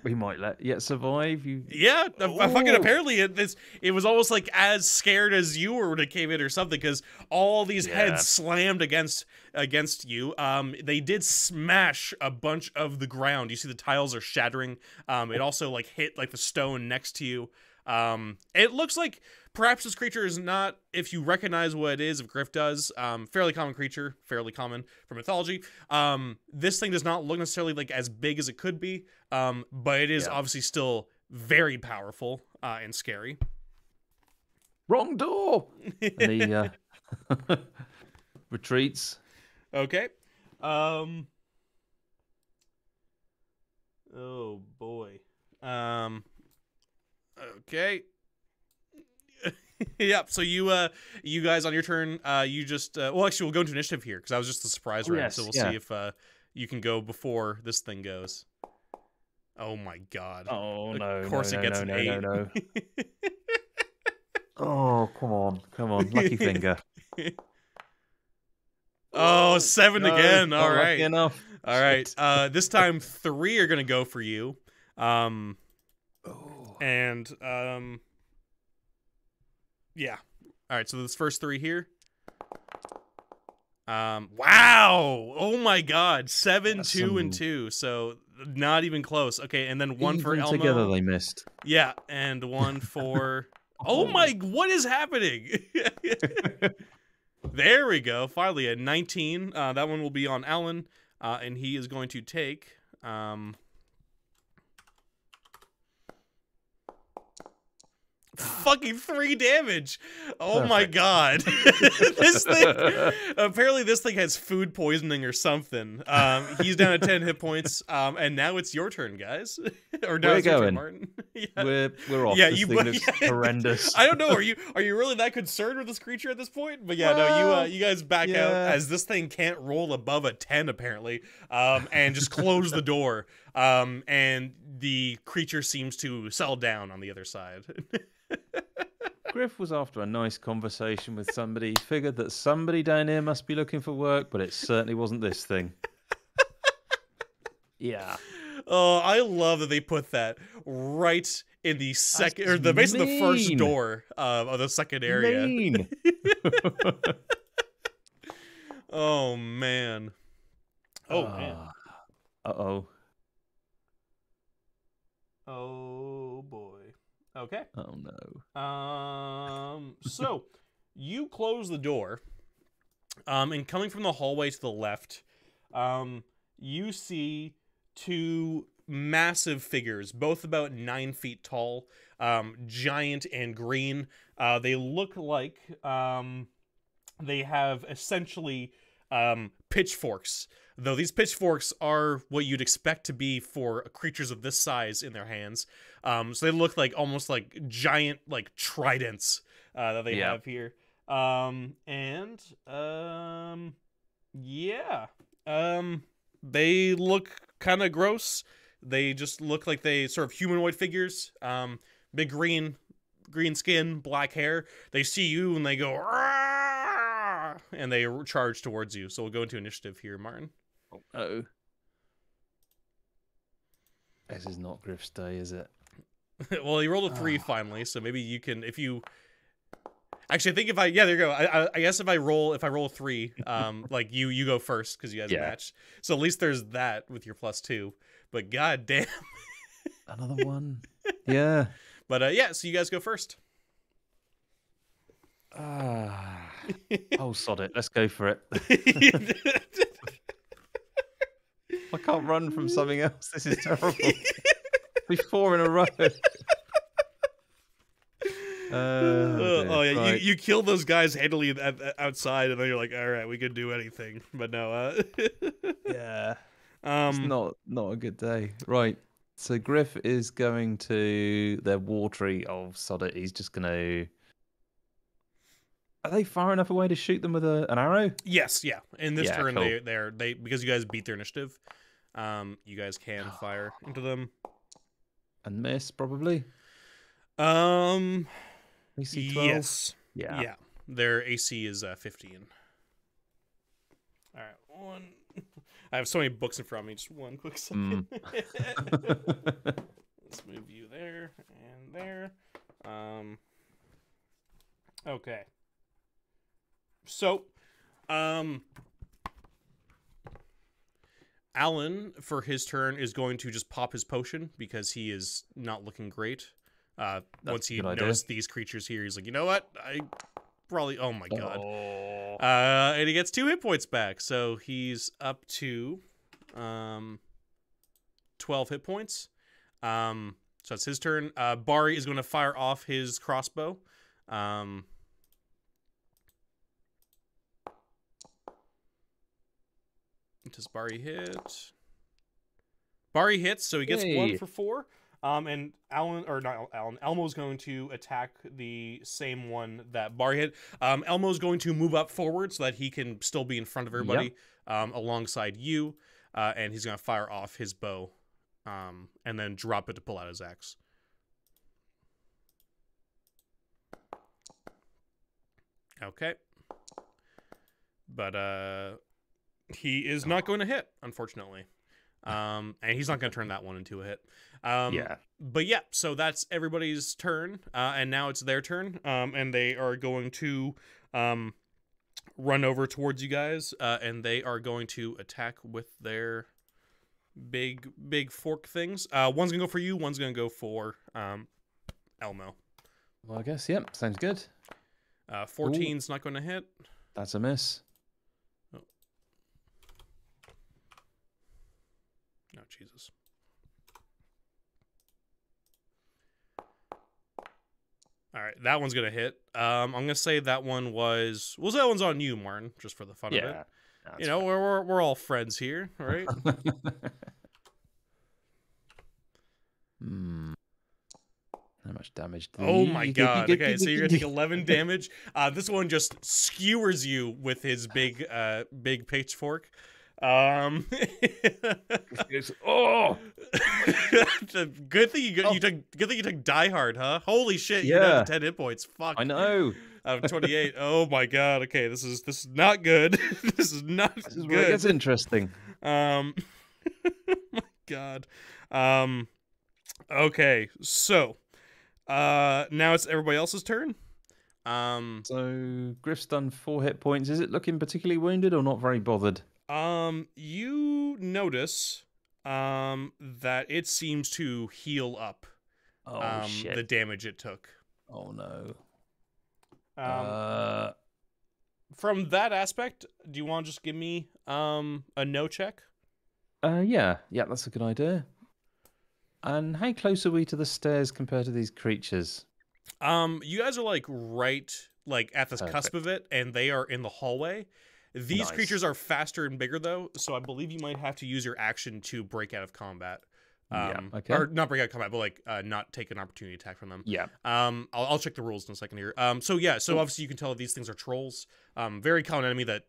We might let it survive. Yeah, fucking apparently it was almost like as scared as you were when it came in or something, because all these heads slammed against you. They did smash a bunch of the ground. You see the tiles are shattering. It also like hit like the stone next to you. It looks like perhaps this creature is not, if you recognize what it is, if Griff does, fairly common creature, fairly common for mythology. This thing does not look necessarily like as big as it could be, but it is obviously still very powerful and scary. Wrong door! And he retreats. Okay. Oh boy. Okay. Yep. So you guys on your turn, you just well, actually, we'll go into initiative here because I was just a surprise round. So we'll see if you can go before this thing goes. Oh my god. Oh no! Of course it gets an 8. No. Oh come on, lucky finger. Oh, 7 again. All right. Lucky enough. All right. This time 3 are gonna go for you. And yeah. All right, so this first 3 here. Wow. Oh my god. 7, 2, and 2. So not even close. Okay, and then 1 for Elmo. Together they missed. Yeah, and 1 for oh my, what is happening? There we go. Finally a 19. That one will be on Alan, and he is going to take 5 fucking 3 damage. Oh my god. This thing, apparently this thing has food poisoning or something. He's down at 10 hit points. And now it's your turn, guys. Or now We're it's your turn, going. Martin. Yeah. We're off. Yeah, This thing looks horrendous. I don't know. Are you really that concerned with this creature at this point? But yeah, no, you guys back out as this thing can't roll above a 10 apparently, and just close the door. And the creature seems to settle down on the other side. Griff was after a nice conversation with somebody. He figured that somebody down here must be looking for work, but it certainly wasn't this thing. Yeah. Oh, I love that they put that right in the second, or the basically the first door of the second area. Mean. Oh man. Oh man. Uh-oh. Oh boy. Okay. Oh no. So you close the door. And coming from the hallway to the left, you see 2 massive figures, both about 9 feet tall, giant and green. They look like they have essentially pitchforks, though these pitchforks are what you'd expect to be for creatures of this size in their hands. So they look like almost like giant like tridents that they have here. They look kind of gross. They just look like they sort of humanoid figures. Big green skin, black hair. They see you and they go, "Rah!" and they charge towards you. So we'll go into initiative here, Martin. Oh. This is not Griff's day, is it? Well, he rolled a 3 finally, so maybe you can, if you... Actually, I think if I... Yeah, there you go. I guess if I roll a 3, like, you go first, because you guys match. So at least there's that with your +2. But god damn. Another one. Yeah. But, yeah, so you guys go first. Oh, sod it. Let's go for it. I can't run from something else. This is terrible. Be 4 in a row. Right. You kill those guys handily outside, and then you're like, all right, we could do anything. But no, yeah, it's not a good day. Right, so Griff is going to their watery. Oh, sod it. He's just gonna. Are they far enough away to shoot them with an arrow? Yes, yeah. In this turn, cool. they because you guys beat their initiative, you guys can fire into them and miss probably. AC 12? Yes. Yeah. Their AC is 15. All right, one. I have so many books in front of me. Just one quick second. Let's move you there and there. Okay. So, Alan, for his turn, is going to just pop his potion because he is not looking great. Once he noticed these creatures here, he's like, you know what? I probably... Oh, my God. And he gets 2 hit points back. So he's up to 12 hit points. So that's his turn. Bari is going to fire off his crossbow. Does Bari hit? Bari hits, so he gets 1 for 4. And Elmo's going to attack the same one that Bari hit. Elmo's going to move up forward so that he can still be in front of everybody alongside you. And he's going to fire off his bow and then drop it to pull out his axe. Okay. But he is not going to hit, unfortunately. And he's not going to turn that one into a hit. But yeah, so that's everybody's turn. And now it's their turn. And they are going to run over towards you guys. And they are going to attack with their big fork things. One's going to go for you. One's going to go for Elmo. Well, I guess, yep. Sounds good. 14's not going to hit. That's a miss. No, Jesus. All right, that one's gonna hit. I'm gonna say that one was. Well, that one's on you, Martin, just for the fun of it. You know, we're all friends here, right? How much damage? Oh my god. Okay, so you're gonna take 11 damage. This one just skewers you with his big pitchfork. Oh, good thing you took Die Hard, huh? Holy shit, you're down to 10 hit points. Fuck. I know. Out of 28. Oh my god. Okay, this is not good. This is not This is good. where it gets interesting. My god. Okay, so now it's everybody else's turn. So Griff's done 4 hit points. Is it looking particularly wounded or not very bothered? You notice that it seems to heal up Shit. the damage it took. Oh no. From that aspect, do you want to just give me a no check? Yeah, that's a good idea. And how close are we to the stairs compared to these creatures? You guys are right at the cusp of it, and they are in the hallway. These creatures are faster and bigger though, so I believe you might have to use your action to break out of combat. Okay. Or not break out of combat, but not take an opportunity attack from them. Yeah. I'll check the rules in a second here. So obviously you can tell these things are trolls. Very common enemy that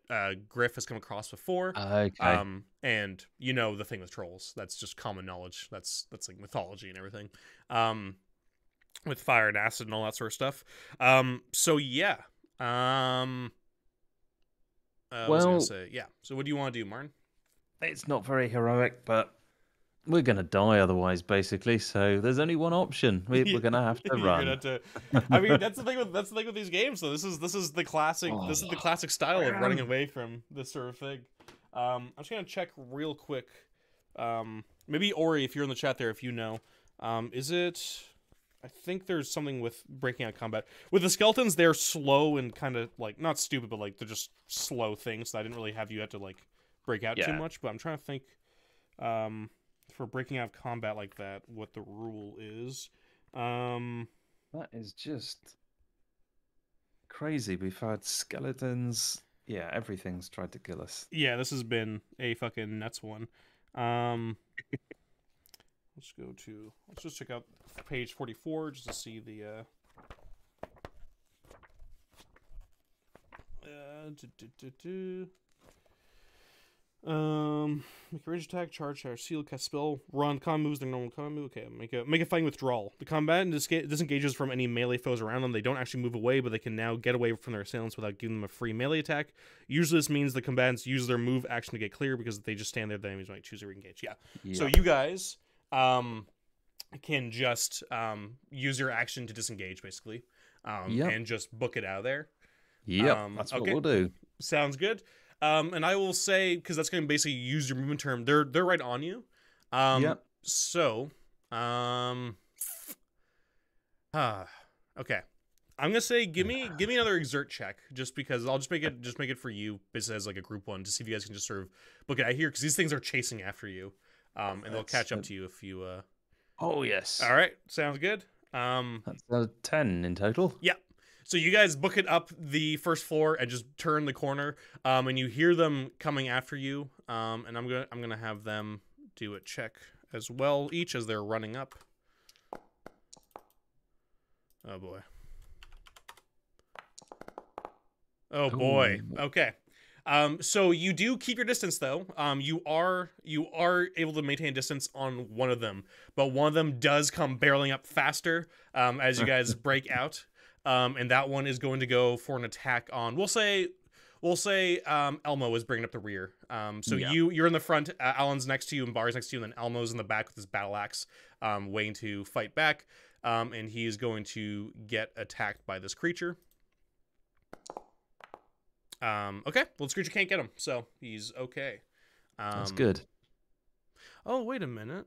Griff has come across before. Okay. And you know the thing with trolls. That's just common knowledge. That's like mythology and everything. With fire and acid and all that sort of stuff. So yeah. What was I gonna say? Yeah. So what do you want to do, Martin? It's not very heroic, but we're gonna die otherwise, basically. So there's only one option. We're gonna have to run. I mean, that's the thing with these games. So this is the classic. This is the classic style of running away from this sort of thing. I'm just gonna check real quick. Maybe Ori, if you're in the chat there, if you know, is it? I think there's something with breaking out combat. With the skeletons, they're slow and kind of not stupid, but they're just slow things. So I didn't really have you have to break out too much. But I'm trying to think for breaking out of combat like that, what the rule is. That is just crazy. We've had skeletons. Yeah, everything's tried to kill us. Yeah, this has been a fucking nuts one. Let's just check out page 44 just to see the make a range attack, charge, seal, cast spell, run, common moves, their normal common move. Okay, make a fighting withdrawal. The combatant disengages from any melee foes around them. They don't actually move away, but they can now get away from their assailants without giving them a free melee attack. Usually this means the combatants use their move action to get clear, because if they just stand there, the enemies might choose to re-engage. Yeah. So you guys can just use your action to disengage, basically, and just book it out of there. Yep, that's what we'll do. Sounds good. And I will say, because that's going to basically use your movement term, they're right on you. So, okay. I'm gonna say give me another exert check, just because I'll just make it for you, basically as a group one, to see if you guys can just sort of book it out here, because these things are chasing after you, and they'll catch up to you if you. Oh yes. All right, sounds good. That's 10 in total. Yeah. So you guys book it up the first floor and just turn the corner, and you hear them coming after you. And I'm gonna have them do a check as well, each as they're running up. Oh boy. Oh boy. Ooh. Okay. So you do keep your distance though. You are able to maintain distance on one of them, but one of them does come barreling up faster as you guys break out. And that one is going to go for an attack on. We'll say Elmo is bringing up the rear. So you're in the front. Alan's next to you and Bar's next to you, and then Elmo's in the back with his battle axe, waiting to fight back. And he is going to get attacked by this creature. Okay. Well, this creature can't get him, so he's okay. That's good. Oh, wait a minute.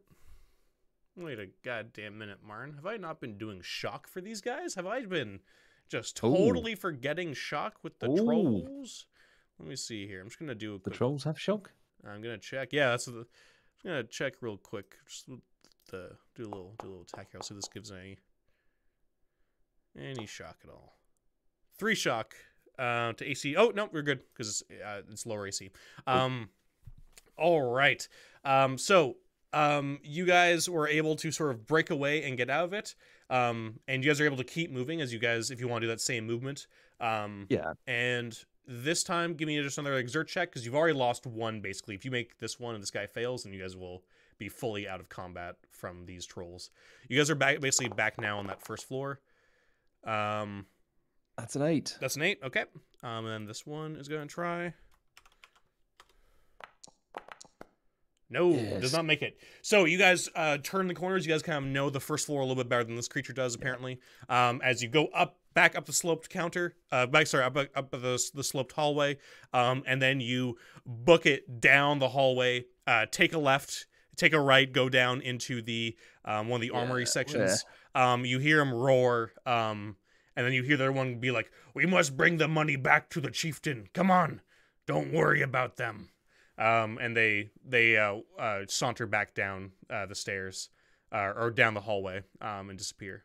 Wait a goddamn minute, Martin. Have I not been doing shock for these guys? Have I been just totally forgetting shock with the trolls? Let me see here. I'm just gonna do a quick... The trolls have shock? I'm gonna check. Yeah, that's the... I'm gonna check real quick. Just do a little attack here. I'll see if this gives Any shock at all. 3 shock to AC. Oh, no, we're good because it's lower AC. All right. So you guys were able to sort of break away and get out of it. And you guys are able to keep moving as you guys, if you want to do that same movement. Yeah. And this time, give me just another exert check because you've already lost 1, basically. If you make this 1 and this guy fails, then you guys will be fully out of combat from these trolls. You guys are basically back now on that first floor. That's an 8. That's an 8, okay. And then this one is going to try. No, does not make it. So you guys turn the corners. You guys kind of know the first floor a little bit better than this creature does, apparently. As you go back up the sloped counter, up the sloped hallway, and then you book it down the hallway. Take a left, take a right, go down into the one of the armory sections. You hear him roar, and then you hear the other one be like, "We must bring the money back to the chieftain. Come on, don't worry about them." And they saunter back down the stairs, or down the hallway, and disappear.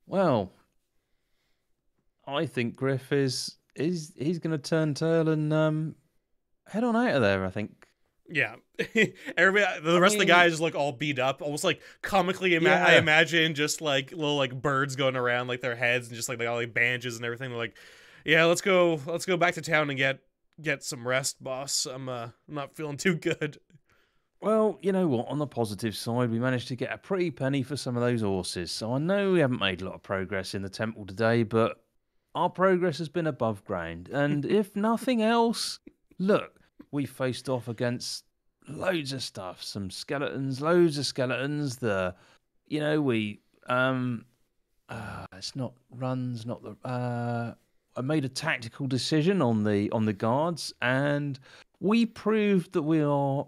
Well, I think Griff he's going to turn tail and head on out of there, I think. Yeah. Everybody, the rest of the guys look all beat up, almost like comically. I imagine just like little like birds going around like their heads and just like all like bandages and everything. They're like, yeah, let's go back to town and get some rest, boss. I'm not feeling too good. Well, you know what? On the positive side, we managed to get a pretty penny for some of those horses. So I know we haven't made a lot of progress in the temple today, but our progress has been above ground. And if nothing else, look, we faced off against loads of stuff, some skeletons, loads of skeletons. It's not runs, not the. I made a tactical decision on the guards, and we proved that we are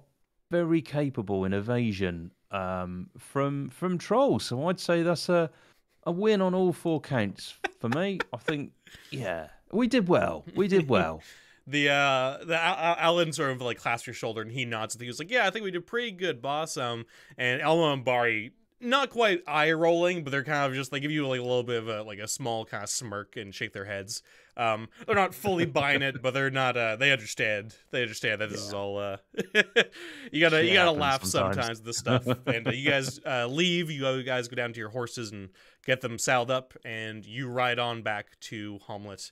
very capable in evasion from trolls. So I'd say that's a win on all 4 counts for me. I think, yeah, we did well. We did well. The Alan sort of like clasps your shoulder and he nods. And he was like, "Yeah, I think we did pretty good, boss." And Elmo and Bari, not quite eye rolling, but they're kind of just like give you like a little bit of a small kind of smirk and shake their heads. They're not fully buying it, but they're not. They understand. They understand that this is all. you gotta laugh sometimes at this stuff. And you guys leave. You guys go down to your horses and get them saddled up, and you ride on back to Hamlet,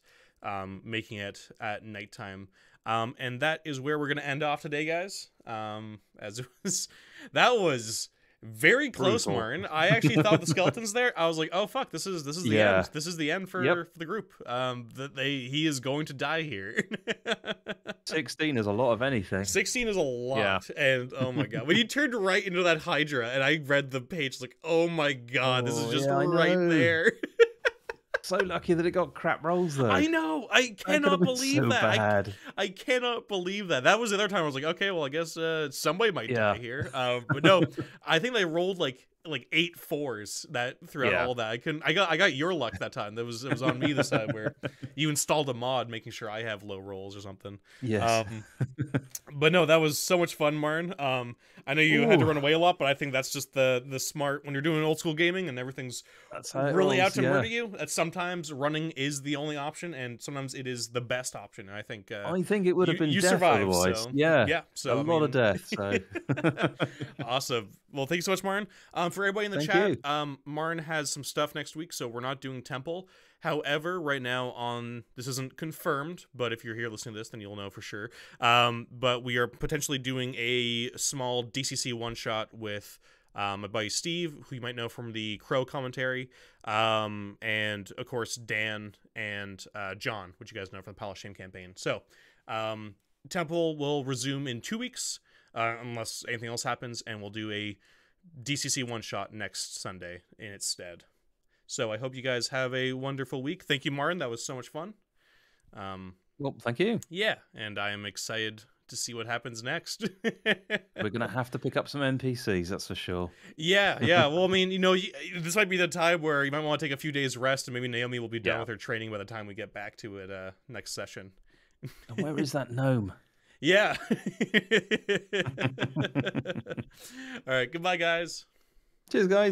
making it at nighttime. And that is where we're gonna end off today, guys. As it was, that was very close, Martin. I actually thought the skeletons there. I was like, "Oh fuck, this is the end. This is the end for the group. He is going to die here." 16 is a lot of anything. 16 is a lot, and oh my god, when you turned right into that Hydra, and I read the page like, "Oh my god, this is just right there." So lucky that it got crap rolls though. I know. I cannot believe that. I cannot believe that. That was the other time I was like, okay, well, I guess somebody might die here. But no, I think they rolled like 8 4s that throughout all that. I got your luck that time. It was on me this time where you installed a mod making sure I have low rolls or something. Yes. But no, that was so much fun, Marn. I know you had to run away a lot, but I think that's just the smart when you're doing old school gaming and everything's really out to murder you. That sometimes running is the only option, and sometimes it is the best option. And I think it would have been you death survived, otherwise. So, yeah. So a lot of death. So awesome. Well, thank you so much, Marn. For everybody in the chat, Marn has some stuff next week, so we're not doing Temple. However, right now this isn't confirmed, but if you're here listening to this, then you'll know for sure. But we are potentially doing a small DCC one-shot with my buddy Steve, who you might know from the Crow commentary, and, of course, Dan and John, which you guys know from the Palace Shame campaign. So, Temple will resume in 2 weeks, unless anything else happens, and we'll do a DCC one-shot next Sunday in its stead. So I hope you guys have a wonderful week. Thank you, Martin. That was so much fun. Well, thank you. Yeah, and I am excited to see what happens next. We're going to have to pick up some NPCs, that's for sure. Yeah. Well, I mean, this might be the time where you might want to take a few days rest, and maybe Naomi will be done with her training by the time we get back to it next session. And where is that gnome? Yeah. All right, goodbye, guys. Cheers, guys.